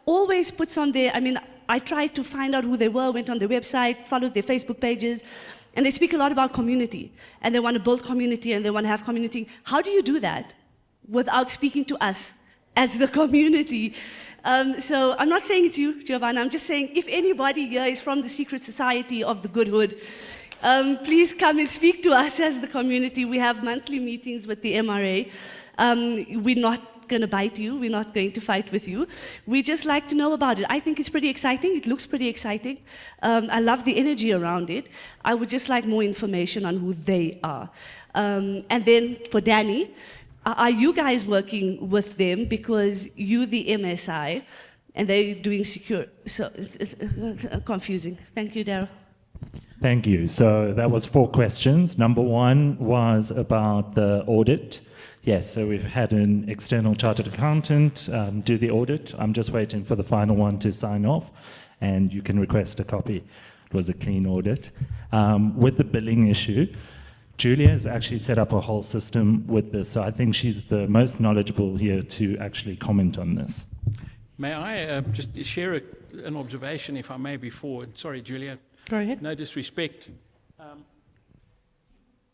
always puts on their, I mean, I tried to find out who they were, went on their website, followed their Facebook pages, and they speak a lot about community, and they want to build community, and they want to have community. How do you do that without speaking to us as the community? So I'm not saying it's you, Giovanna. I'm just saying if anybody here is from the secret society of the Goodhood, please come and speak to us as the community. We have monthly meetings with the MRA. We're not going to bite you. We're not going to fight with you. We just like to know about it. I think it's pretty exciting. It looks pretty exciting. I love the energy around it. I would just like more information on who they are. And then for Danny, are you guys working with them because you the MSI and they're doing secure? So it's confusing. Thank you, Daryl. Thank you. So that was 4 questions. Number 1 was about the audit. Yes, so we've had an external chartered accountant do the audit. I'm just waiting for the final one to sign off, and you can request a copy. was a clean audit. With the billing issue, Julia has actually set up a whole system with this, so I think she's the most knowledgeable here to actually comment on this. May I just share an observation, if I may, before? Sorry, Julia. Go ahead. No disrespect.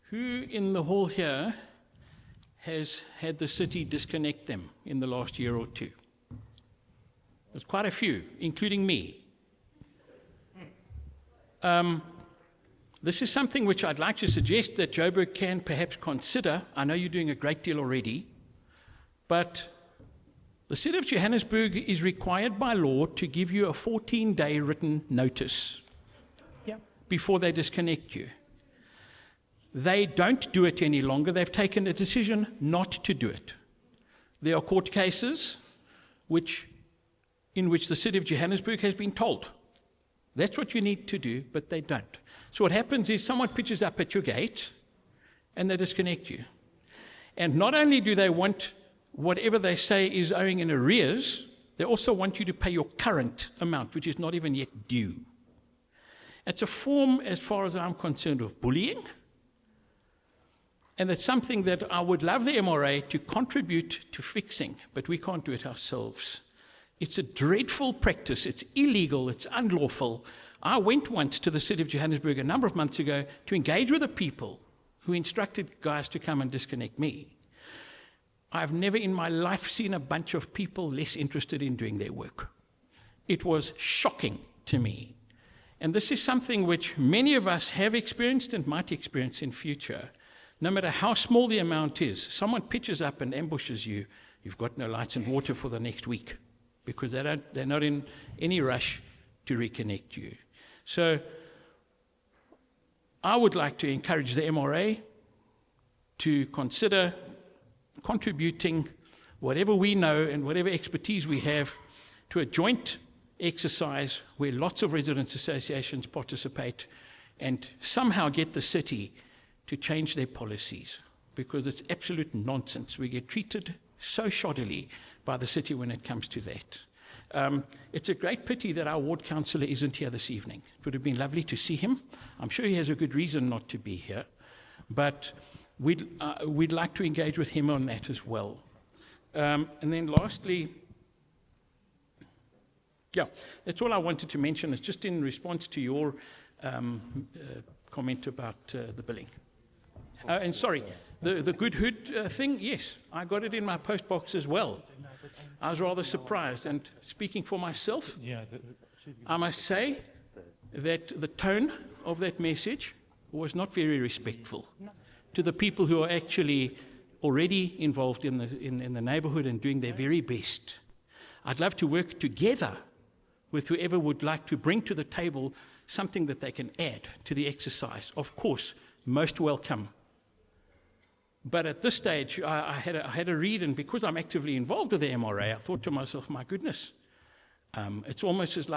Who in the hall here has had the city disconnect them in the last year or two? There's quite a few, including me. This is something which I'd like to suggest that Joburg can perhaps consider. I know you're doing a great deal already, but the City of Johannesburg is required by law to give you a 14-day written notice before they disconnect you. They don't do it any longer. They've taken a decision not to do it. There are court cases in which the City of Johannesburg has been told, that's what you need to do, but they don't. So what happens is someone pitches up at your gate and they disconnect you. And not only do they want whatever they say is owing in arrears, they also want you to pay your current amount, which is not even yet due. It's a form, as far as I'm concerned, of bullying. And it's something that I would love the MRA to contribute to fixing, but we can't do it ourselves. It's a dreadful practice. It's illegal. It's unlawful. I went once to the City of Johannesburg a number of months ago to engage with the people who instructed guys to come and disconnect me. I've never in my life seen a bunch of people less interested in doing their work. It was shocking to me. And this is something which many of us have experienced and might experience in future. No matter how small the amount is, someone pitches up and ambushes you, you've got no lights and water for the next week because they're not in any rush to reconnect you. So I would like to encourage the MRA to consider contributing whatever we know and whatever expertise we have to a joint exercise where lots of residents' associations participate and somehow get the city to change their policies, because it's absolute nonsense. We get treated so shoddily by the city when it comes to that. It's a great pity that our ward councillor isn't here this evening. It would have been lovely to see him. I'm sure he has a good reason not to be here, but we'd like to engage with him on that as well. And then lastly, that's all I wanted to mention. It's just in response to your comment about the billing. And sorry, the good hood thing, yes, I got it in my post box as well. I was rather surprised, and speaking for myself, I must say that the tone of that message was not very respectful to the people who are actually already involved in the neighborhood and doing their very best. I'd love to work together with whoever would like to bring to the table something that they can add to the exercise. Of course, most welcome. But at this stage, I had a read, and because I'm actively involved with the MRA, I thought to myself, my goodness, it's almost as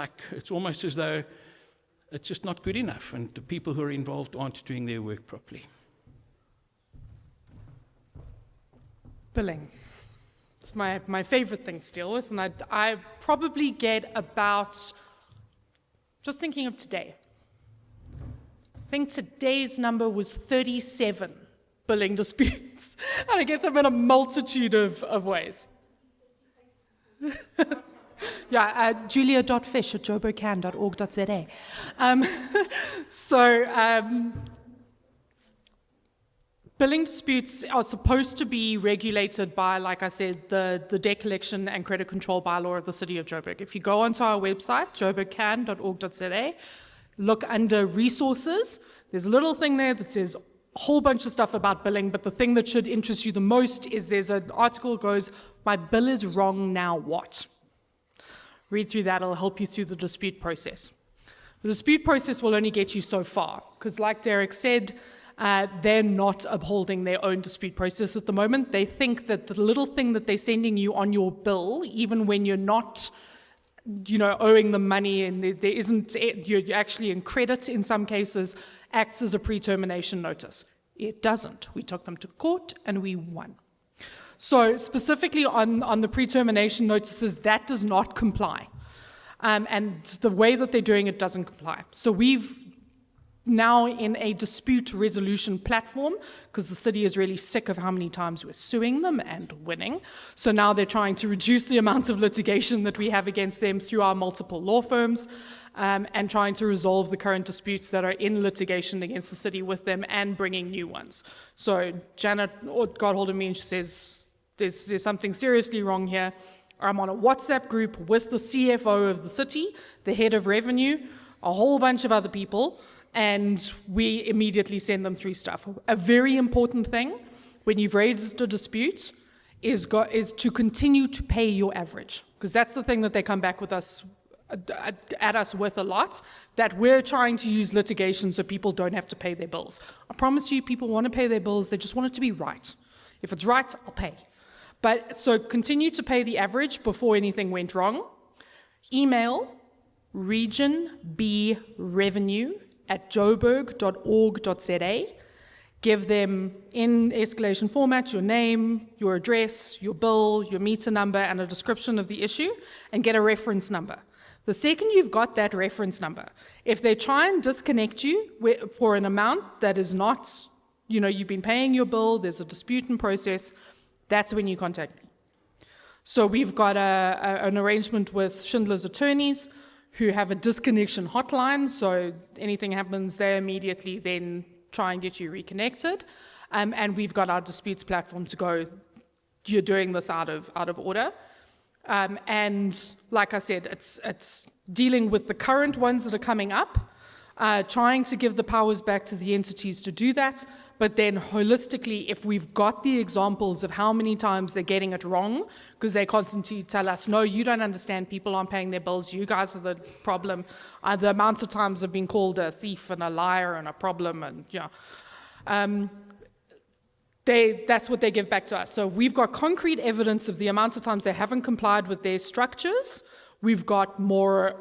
though it's just not good enough, and the people who are involved aren't doing their work properly. Billing. It's my favorite thing to deal with, and I probably get about, just thinking of today, I think today's number was 37 billing disputes, and I get them in a multitude of ways. Julia.fish@joburgcan.org.za. Billing disputes are supposed to be regulated by, like I said, the debt collection and credit control bylaw of the City of Joburg. If you go onto our website, joburgcan.org.za, look under resources, there's a little thing there that says a whole bunch of stuff about billing, but the thing that should interest you the most is there's an article that goes, "My bill is wrong, now what?" Read through that, it'll help you through the dispute process. The dispute process will only get you so far, because like Derek said, they're not upholding their own dispute process at the moment. They think that the little thing that they're sending you on your bill, even when you're not, owing them money and there isn't, you're actually in credit in some cases, acts as a pre-termination notice. It doesn't. We took them to court and we won. So specifically on the pre-termination notices, that does not comply. and the way that they're doing it doesn't comply. So we've now in a dispute resolution platform, because the city is really sick of how many times we're suing them and winning. So now they're trying to reduce the amount of litigation that we have against them through our multiple law firms, and trying to resolve the current disputes that are in litigation against the city with them and bringing new ones. So Janet got hold of me and she says, there's something seriously wrong here. I'm on a WhatsApp group with the CFO of the city, the head of revenue, a whole bunch of other people, and we immediately send them through stuff. A very important thing when you've raised a dispute is to continue to pay your average, because that's the thing that they come back with us at us with a lot, that we're trying to use litigation so people don't have to pay their bills. I promise you, people want to pay their bills, they just want it to be right. If it's right, I'll pay. But so continue to pay the average before anything went wrong. Email regionbrevenue@joburg.org.za. Give them in escalation format your name, your address, your bill, your meter number, and a description of the issue, and get a reference number. The second you've got that reference number, if they try and disconnect you for an amount that is not, you've been paying your bill, there's a dispute in process, that's when you contact me. So we've got an arrangement with Schindler's attorneys who have a disconnection hotline, so anything happens, they immediately then try and get you reconnected. And we've got our disputes platform to go, you're doing this out of order. And like I said, it's dealing with the current ones that are coming up, trying to give the powers back to the entities to do that, but then holistically, if we've got the examples of how many times they're getting it wrong, because they constantly tell us, no, you don't understand, people aren't paying their bills, you guys are the problem. The amounts of times I've been called a thief and a liar and a problem, and that's what they give back to us. So we've got concrete evidence of the amount of times they haven't complied with their structures. We've got more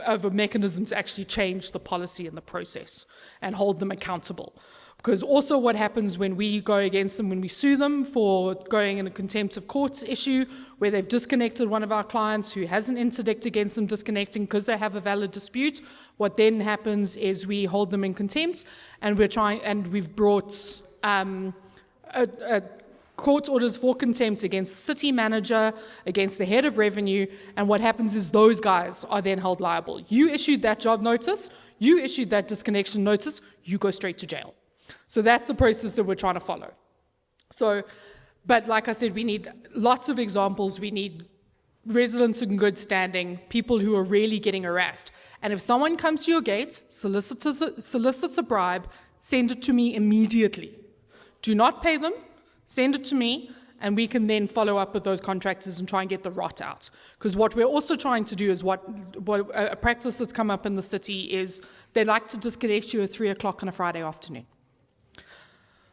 of a mechanism to actually change the policy and the process and hold them accountable. Because also what happens when we go against them, when we sue them for going in a contempt of court issue, where they've disconnected one of our clients who has an interdict against them disconnecting because they have a valid dispute, what then happens is we hold them in contempt, and we've brought court orders for contempt against the city manager, against the head of revenue, and what happens is those guys are then held liable. You issued that job notice, you issued that disconnection notice, you go straight to jail. So that's the process that we're trying to follow. So, but like I said, we need lots of examples. We need residents in good standing, people who are really getting harassed. And if someone comes to your gate, solicits a bribe, send it to me immediately. Do not pay them, send it to me, and we can then follow up with those contractors and try and get the rot out. Because what we're also trying to do is what a practice that's come up in the city is they like to disconnect you at 3 o'clock on a Friday afternoon.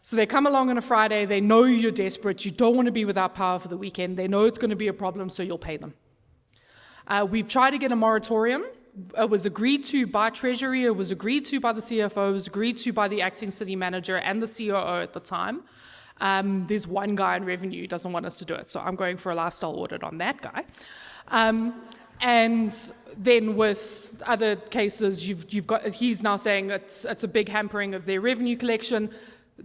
So they come along on a Friday, they know you're desperate, you don't want to be without power for the weekend, they know it's going to be a problem, so you'll pay them. We've tried to get a moratorium. It was agreed to by Treasury, it was agreed to by the CFO, it was agreed to by the acting city manager and the COO at the time. There's one guy in revenue who doesn't want us to do it, so I'm going for a lifestyle audit on that guy. And then with other cases, he's now saying it's a big hampering of their revenue collection.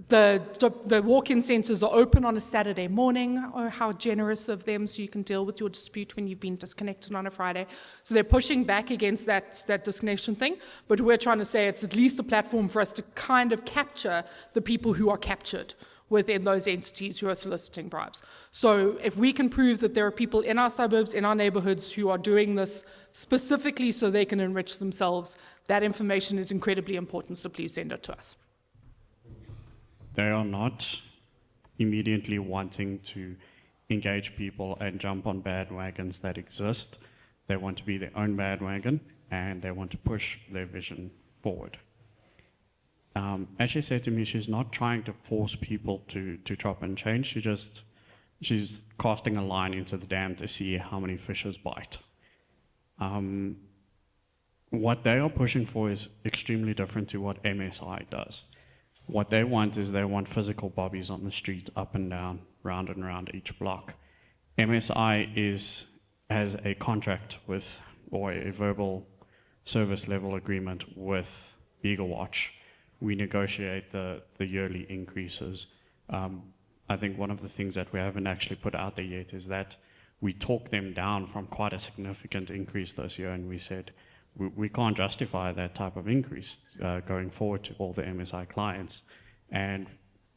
The walk-in centres are open on a Saturday morning. Oh, how generous of them, so you can deal with your dispute when you've been disconnected on a Friday. So they're pushing back against that disconnection thing, but we're trying to say it's at least a platform for us to kind of capture the people who are captured within those entities who are soliciting bribes. So if we can prove that there are people in our suburbs, in our neighbourhoods who are doing this specifically so they can enrich themselves, that information is incredibly important, so please send it to us. They are not immediately wanting to engage people and jump on bandwagons that exist. They want to be their own bandwagon, and they want to push their vision forward. As she said to me, she's not trying to force people to chop and change. She's casting a line into the dam to see how many fishes bite. What they are pushing for is extremely different to what MSI does. What they want is they want physical bobbies on the street, up and down, round and round each block. MSI has a contract with or a verbal service level agreement with Beagle Watch. We negotiate the yearly increases. I think one of the things that we haven't actually put out there yet is that we talked them down from quite a significant increase this year, and we said we can't justify that type of increase going forward to all the MSI clients. And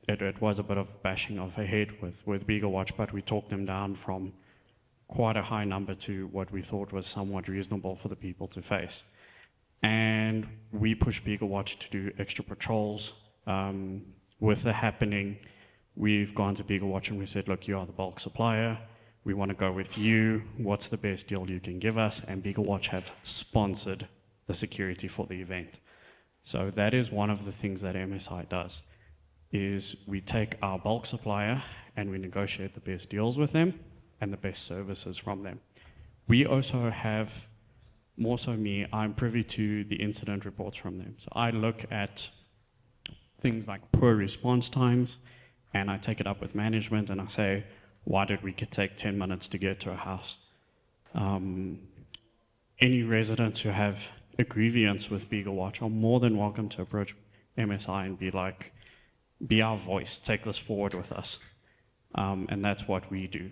it was a bit of bashing of a head with Beagle Watch, but we talked them down from quite a high number to what we thought was somewhat reasonable for the people to face. And we pushed Beagle Watch to do extra patrols. With the happening, we've gone to Beagle Watch and we said, look, you are the bulk supplier. We want to go with you. What's the best deal you can give us? And Beagle Watch have sponsored the security for the event. So that is one of the things that MSI does, is we take our bulk supplier and we negotiate the best deals with them and the best services from them. We also have, more so me, I'm privy to the incident reports from them. So I look at things like poor response times, and I take it up with management and I say, why did we take 10 minutes to get to a house? Any residents who have a grievance with Beagle Watch are more than welcome to approach MSI and be like, be our voice, take this forward with us. And that's what we do.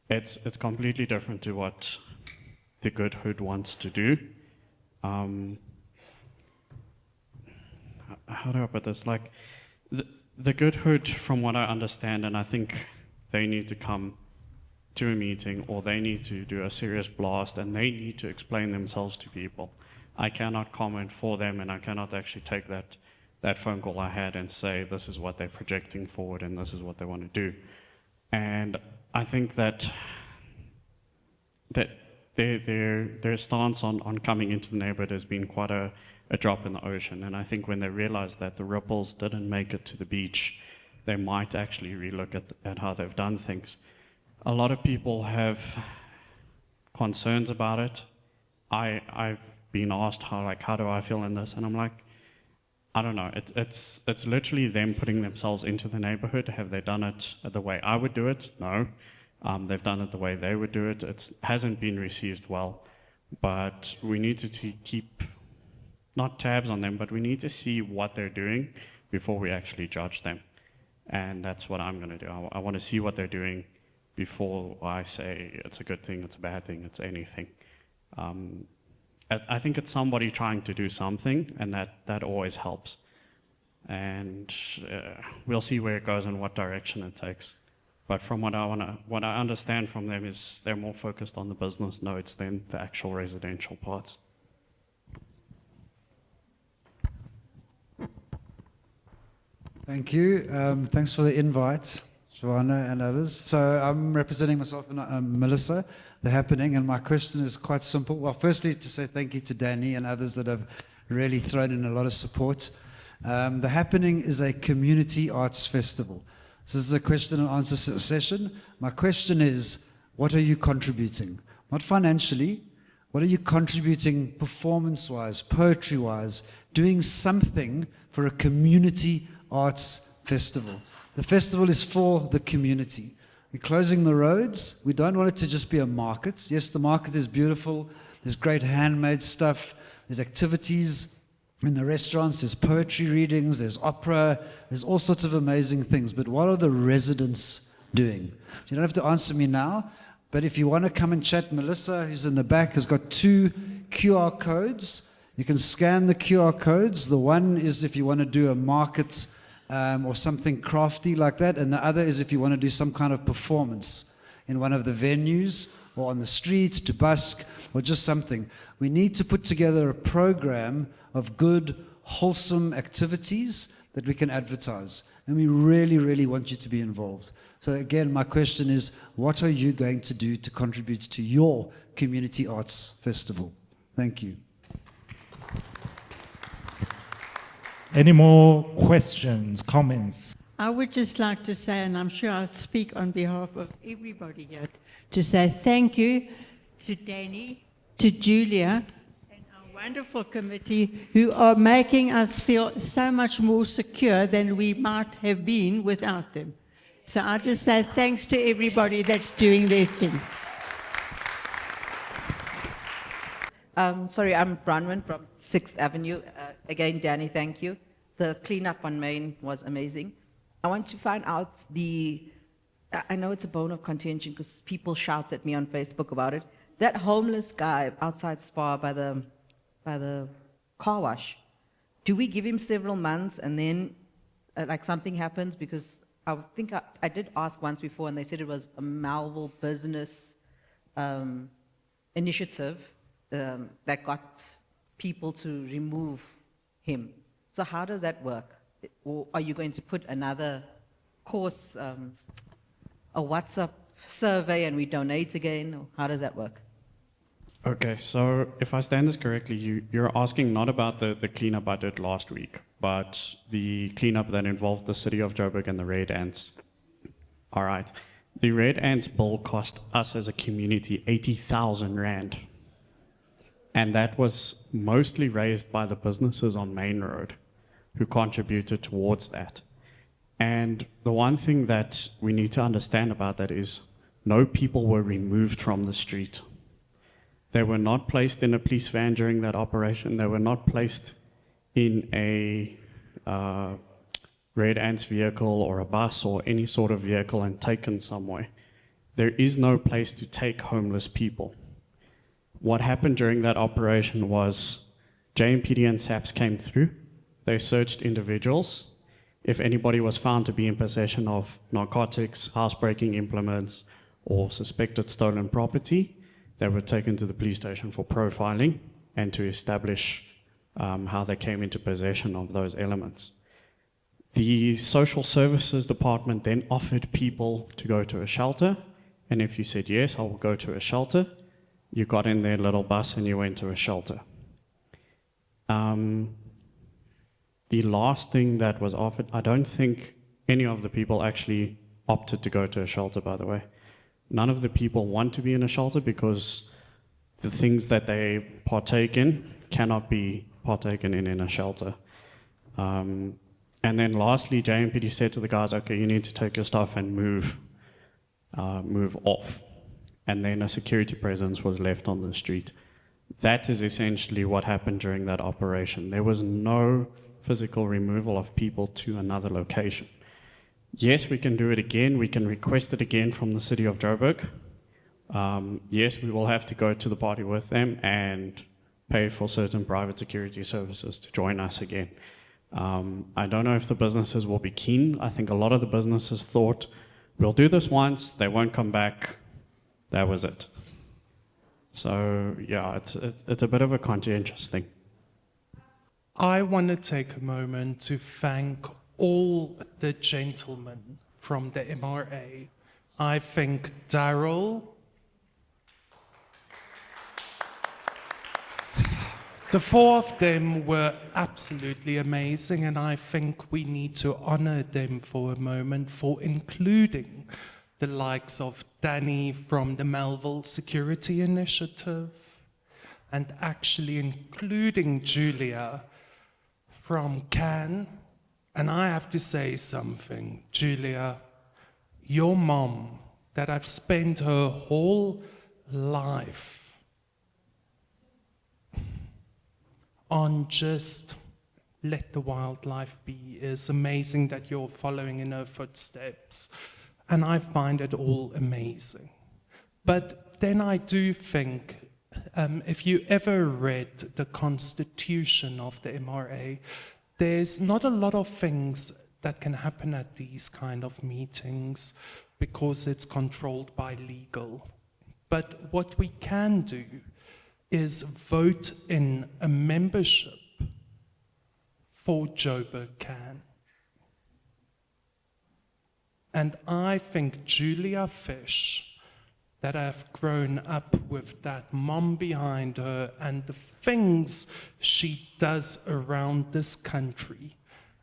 It's completely different to what the Good Hood wants to do. How do I put this? Like, the Good Hood, from what I understand, and I think they need to come to a meeting or they need to do a serious blast and they need to explain themselves to people. I cannot comment for them, and I cannot actually take that phone call I had and say this is what they're projecting forward and this is what they want to do. And I think that their stance on coming into the neighborhood has been quite a drop in the ocean. And I think when they realize that the ripples didn't make it to the beach, they might actually relook at how they've done things. A lot of people have concerns about it. I've been asked how do I feel in this, and I'm like, I don't know. It's literally them putting themselves into the neighborhood. Have they done it the way I would do it? No. They've done it the way they would do it. It hasn't been received well, but we need to keep not tabs on them, but we need to see what they're doing before we actually judge them. And that's what I'm going to do. I want to see what they're doing before I say it's a good thing, it's a bad thing, it's anything. I think it's somebody trying to do something, and that always helps. And we'll see where it goes and what direction it takes. But from what I understand from them is they're more focused on the business nodes than the actual residential parts. Thank you. Thanks for the invite, Joanna and others. So I'm representing myself and Melissa, The Happening, and my question is quite simple. Well, firstly, to say thank you to Danny and others that have really thrown in a lot of support. The Happening is a community arts festival. So this is a question and answer session. My question is, what are you contributing? Not financially. What are you contributing performance-wise, poetry-wise, doing something for a community arts festival? The festival is for the community. We're closing the roads. We don't want it to just be a market. Yes, the market is beautiful. There's great handmade stuff. There's activities in the restaurants. There's poetry readings. There's opera. There's all sorts of amazing things. But what are the residents doing? You don't have to answer me now, but if you want to come and chat, Melissa, who's in the back, has got 2 QR codes. You can scan the QR codes. The one is if you want to do a market or something crafty like that, and the other is if you want to do some kind of performance in one of the venues or on the street, to busk, or just something. We need to put together a program of good, wholesome activities that we can advertise, and we really, really want you to be involved. So again, my question is, what are you going to do to contribute to your community arts festival? Thank you. Any more questions, comments? I would just like to say, and I'm sure I'll speak on behalf of everybody here, to say thank you to Danny, to Julia, and our wonderful committee who are making us feel so much more secure than we might have been without them. So I just say thanks to everybody that's doing their thing. Sorry, I'm Bronwyn from 6th Avenue. Again, Danny, thank you. The cleanup on Main was amazing. I want to find out I know it's a bone of contention because people shout at me on Facebook about it. That homeless guy outside Spa by the car wash, do we give him several months and then like something happens? Because I think I did ask once before and they said it was a Melville business initiative that got people to remove him. So how does that work? Or are you going to put another course, a WhatsApp survey and we donate again? Or how does that work? Okay, so if I understand this correctly, you're asking not about the cleanup I did last week, but the cleanup that involved the city of Joburg and the Red Ants. All right. The Red Ants bill cost us as a community 80,000 Rand. And that was mostly raised by the businesses on Main Road who contributed towards that. And the one thing that we need to understand about that is no people were removed from the street. They were not placed in a police van during that operation. They were not placed in a Red Ants vehicle or a bus or any sort of vehicle and taken somewhere. There is no place to take homeless people. What happened during that operation was JMPD and SAPS came through. They searched individuals. If anybody was found to be in possession of narcotics, housebreaking implements, or suspected stolen property, they were taken to the police station for profiling and to establish how they came into possession of those elements. The social services department then offered people to go to a shelter, and if you said, yes, I will go to a shelter, you got in their little bus and you went to a shelter. The last thing that was offered, I don't think any of the people actually opted to go to a shelter, by the way. None of the people want to be in a shelter because the things that they partake in cannot be partaken in a shelter. And then lastly, JMPD said to the guys, okay, you need to take your stuff and move off. And then a security presence was left on the street. That is essentially what happened during that operation. There was no physical removal of people to another location. Yes, we can do it again. We can request it again from the city of Joburg. Yes, we will have to go to the party with them and pay for certain private security services to join us again. I don't know if the businesses will be keen. I think a lot of the businesses thought, we'll do this once, they won't come back, that was it. So yeah, it's a bit of a conscientious thing. I want to take a moment to thank all the gentlemen from the MRA. I think Daryl, the four of them were absolutely amazing, and I think we need to honor them for a moment for including the likes of Danny from the Melville Security Initiative, and actually including Julia from CAN. And I have to say something, Julia, your mom, that I've spent her whole life on just let the wildlife be, is amazing that you're following in her footsteps. And I find it all amazing. But then I do think, if you ever read the constitution of the MRA, there's not a lot of things that can happen at these kind of meetings because it's controlled by legal. But what we can do is vote in a membership for Joburg CAN. And I think Julia Fish, that I've grown up with that mom behind her and the things she does around this country.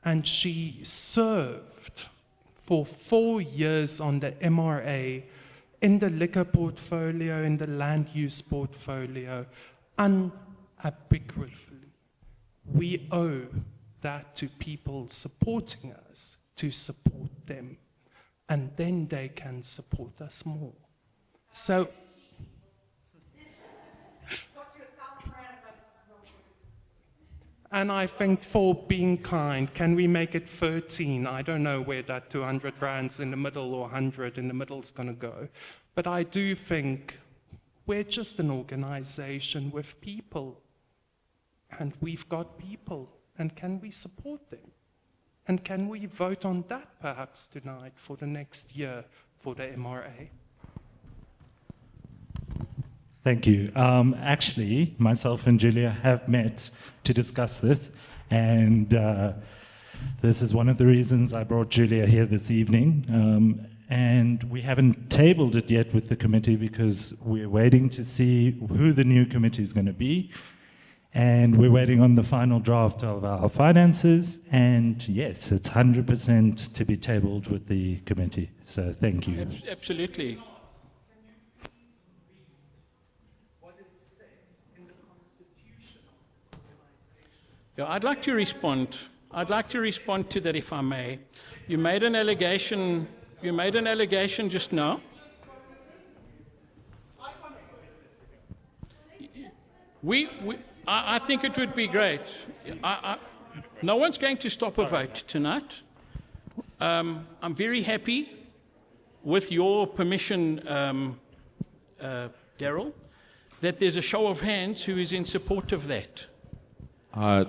And she served for 4 years on the MRA in the liquor portfolio, in the land use portfolio, unambiguously. We owe that to people supporting us, to support them. And then they can support us more. So, what's your account, Fran? And I think for being kind, can we make it 13? I don't know where that 200 rands in the middle or 100 in the middle is going to go. But I do think we're just an organization with people. And we've got people. And can we support them? And can we vote on that perhaps tonight for the next year for the MRA? Thank you. Actually, myself and Julia have met to discuss this, and this is one of the reasons I brought Julia here this evening. And we haven't tabled it yet with the committee because we're waiting to see who the new committee is going to be. And we're waiting on the final draft of our finances. And yes, it's 100% to be tabled with the committee. So thank you. Absolutely. Yeah, I'd like to respond. I'd like to respond to that, if I may. You made an allegation. You made an allegation just now. I think it would be great. No one's going to stop a vote tonight. I'm very happy, with your permission, Daryl, that there's a show of hands who is in support of that.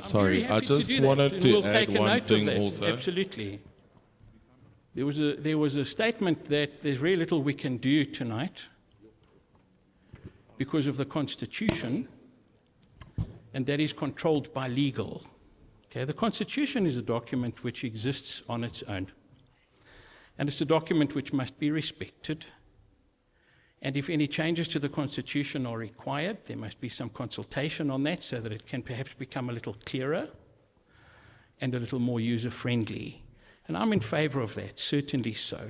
Sorry, I just wanted to add one thing also. Absolutely. There was a statement that there's very little we can do tonight because of the Constitution, and that is controlled by legal. Okay, the Constitution is a document which exists on its own, and it's a document which must be respected. And if any changes to the Constitution are required, there must be some consultation on that so that it can perhaps become a little clearer and a little more user-friendly. And I'm in favor of that, certainly so.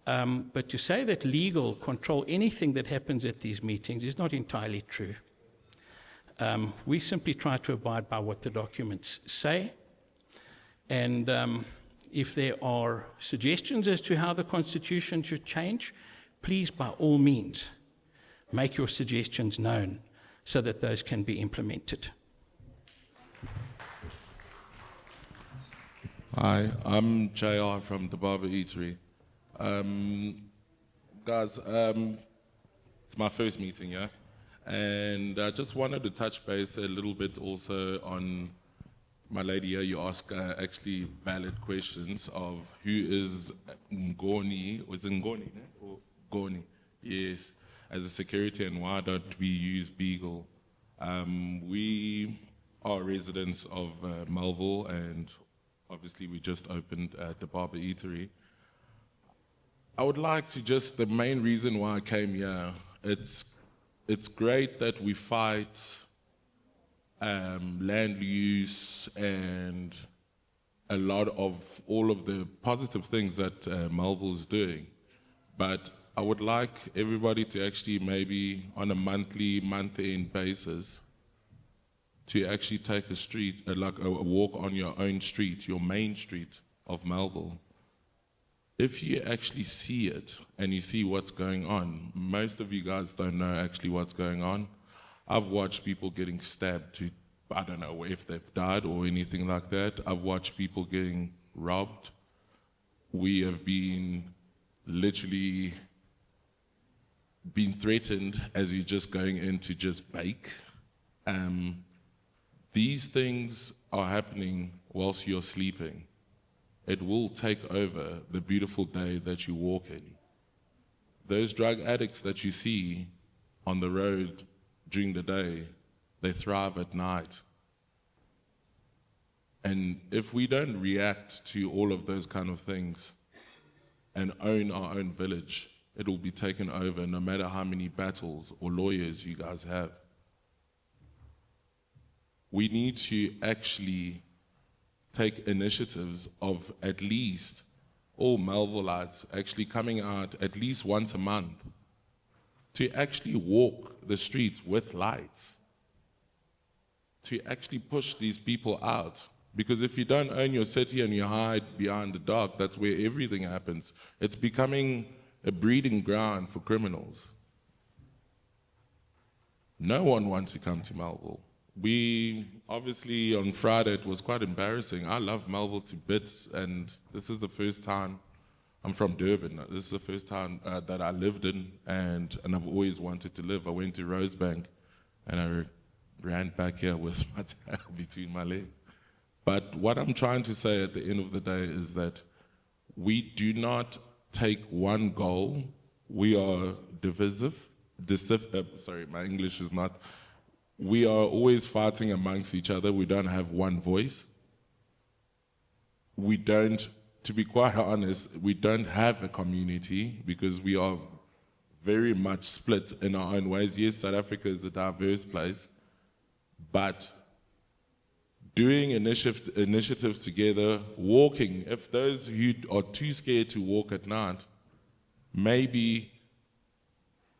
But to say that legal control anything that happens at these meetings is not entirely true. We simply try to abide by what the documents say. And if there are suggestions as to how the Constitution should change, please, by all means, make your suggestions known so that those can be implemented. Hi, I'm JR from the Barber Eatery. Guys, it's my first meeting, yeah? And I just wanted to touch base a little bit also on my lady here. You ask actually valid questions of who is Ngoni, was it Ngoni, or Ngoni? Yes, as a security, and why don't we use Beagle? We are residents of Melville, and obviously we just opened the Barber Eatery. I would like to just, the main reason why I came here, it's great that we fight land use and a lot of all of the positive things that Melville is doing. But I would like everybody to actually maybe on a month-end basis to actually take a street, like a walk on your own street, your main street of Melville. If you actually see it and you see what's going on, most of you guys don't know actually what's going on. I've watched people getting stabbed to, I don't know if they've died or anything like that. I've watched people getting robbed. We have been literally been threatened as you're just going in to just bake. These things are happening whilst you're sleeping. It will take over the beautiful day that you walk in. Those drug addicts that you see on the road during the day, they thrive at night. And if we don't react to all of those kind of things and own our own village, it will be taken over no matter how many battles or lawyers you guys have. We need to actually take initiatives of at least all Melvillites actually coming out at least once a month to actually walk the streets with lights, to actually push these people out. Because if you don't own your city and you hide behind the dark, that's where everything happens. It's becoming a breeding ground for criminals. No one wants to come to Melville. we obviously on Friday it was quite embarrassing. I love Melville to bits, and this is the first time. I'm from Durban. This is the first time that I lived in, and I've always wanted to live. I went to Rosebank, and I ran back here with my tail between my legs. But what I'm trying to say at the end of the day is that we do not take one goal. We are divisive. Sorry, my English is not. We are always fighting amongst each other. We don't have one voice. We don't, to be quite honest, we don't have a community because we are very much split in our own ways. Yes, South Africa is a diverse place, but doing initiatives together, walking, if those who are too scared to walk at night, maybe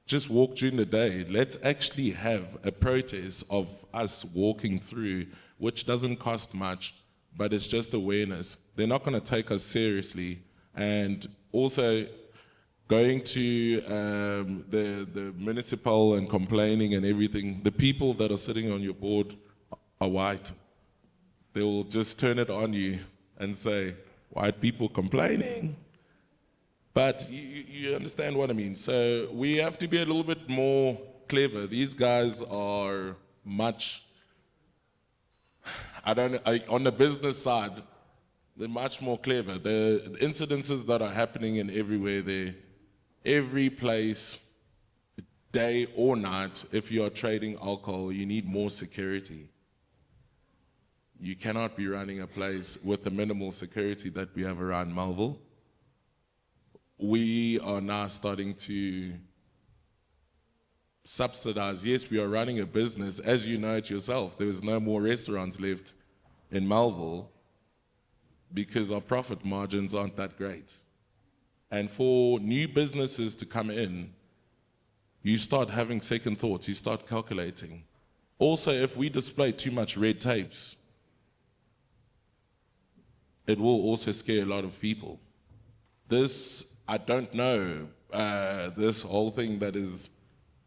just walk during the day. Let's actually have a protest of us walking through, which doesn't cost much, but it's just awareness. They're not going to take us seriously. And also going to the municipal and complaining and everything, the people that are sitting on your board are white. They will just turn it on you and say, white people complaining. But you understand what I mean. So we have to be a little bit more clever. These guys are much, on the business side, they're much more clever. The incidences that are happening in everywhere there, every place, day or night, if you are trading alcohol, you need more security. You cannot be running a place with the minimal security that we have around Melville. We are now starting to subsidize. Yes, we are running a business. As you know it yourself, there is no more restaurants left in Melville because our profit margins aren't that great. And for new businesses to come in, you start having second thoughts, you start calculating. Also, if we display too much red tapes, it will also scare a lot of people. This, I don't know, this whole thing that is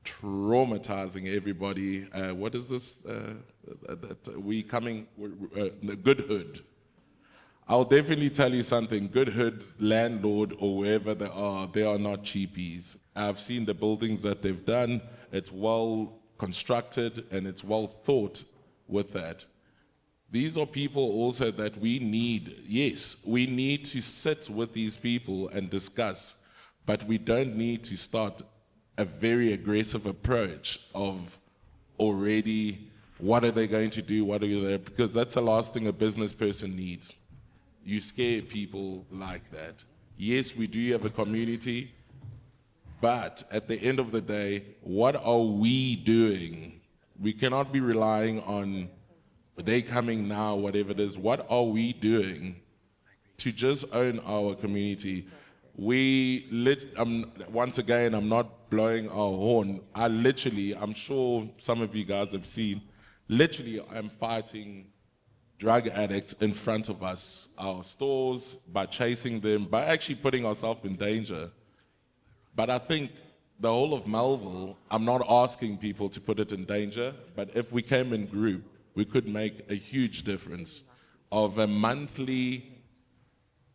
traumatizing everybody. What is this? The good hood. I'll definitely tell you something. Good hood, landlord, or wherever they are not cheapies. I've seen the buildings that they've done. It's well constructed and it's well thought with that. These are people also that we need. Yes, we need to sit with these people and discuss, but we don't need to start a very aggressive approach of already what are they going to do, because that's the last thing a business person needs. You scare people like that. Yes, we do have a community, but at the end of the day, what are we doing? We cannot be relying on they coming now, whatever it is. What are we doing to just own our community? Once again, I'm not blowing our horn. I'm sure some of you guys have seen, literally I'm fighting drug addicts in front of us, our stores, by chasing them, by actually putting ourselves in danger. But I think the whole of Melville, I'm not asking people to put it in danger, but if we came in group, we could make a huge difference of a monthly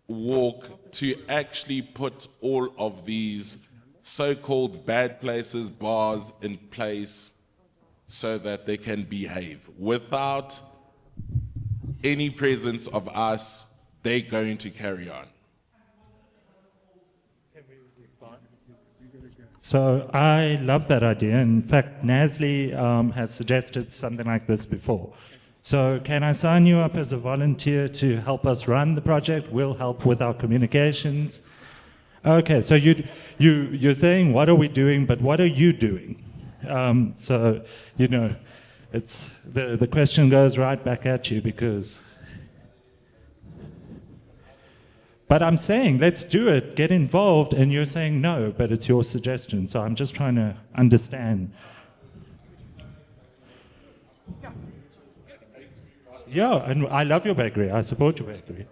walk to actually put all of these so-called bad places, bars in place so that they can behave. Without any presence of us, they're going to carry on. So I love that idea. In fact, Nasley has suggested something like this before. So can I sign you up as a volunteer to help us run the project? We'll help with our communications. Okay, so you're saying, what are we doing, but what are you doing? So, you know, it's the question goes right back at you because... But I'm saying, let's do it, get involved, and you're saying no, but it's your suggestion. So I'm just trying to understand. Yeah, and I love your bakery. I support your bakery.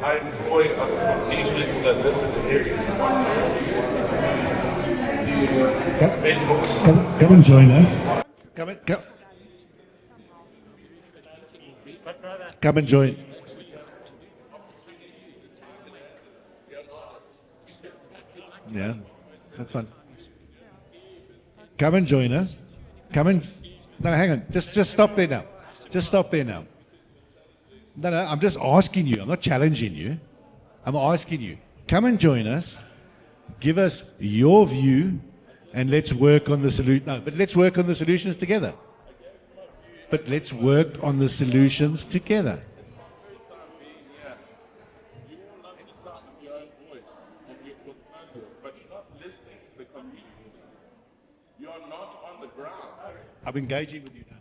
I employ about 15 people that live in this area. Come and join us. Come and join. Yeah, that's fine. Come and join us. Come and... No, hang on. Just stop there now. Just stop there now. No, I'm just asking you. I'm not challenging you. I'm asking you. Come and join us. Give us your view, and let's work on the solution. No, but let's work on the solutions together. But let's work on the solutions together. I'm engaging with you now.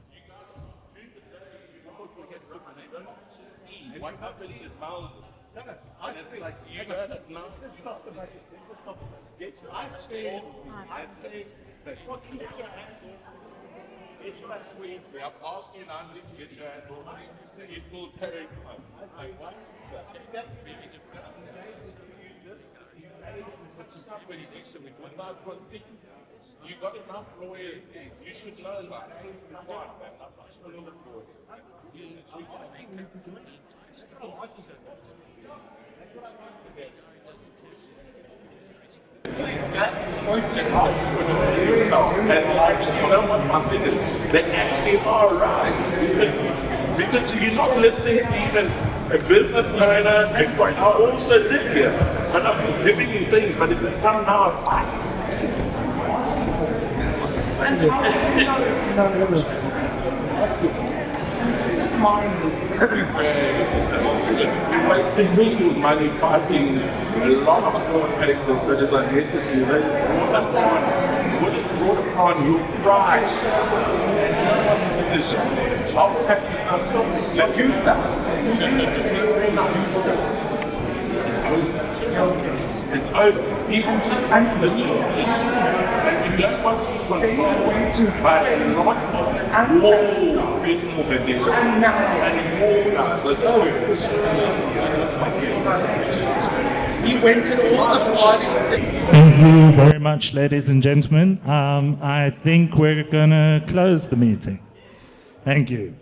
What happened in Melville? And it's like, you heard it now. I stayed that I've asked you nicely to get your hand off. You're still carrying on. Like, what? You got enough lawyers there. You should know that. Come on, man. I'm not sure the courts. Pointed out which is and actually, you know what my thing is? They actually are right. Because you're not listening to even a business owner, and I also live here. And I'm just giving you things, but it's become now a fact. This is mine. You're wasting people's money fighting a lot of court cases that is unnecessary. That is what is brought upon your pride. And no one is. I'll tell you something. Like you've done. It's over. It's over. People just act the and you just want to be controlled by a lot of more personal vendetta and more guys. Like, oh, it's a shame. That's my first time. You went to all the parties. Thank you very much, ladies and gentlemen. I think we're going to close the meeting. Thank you.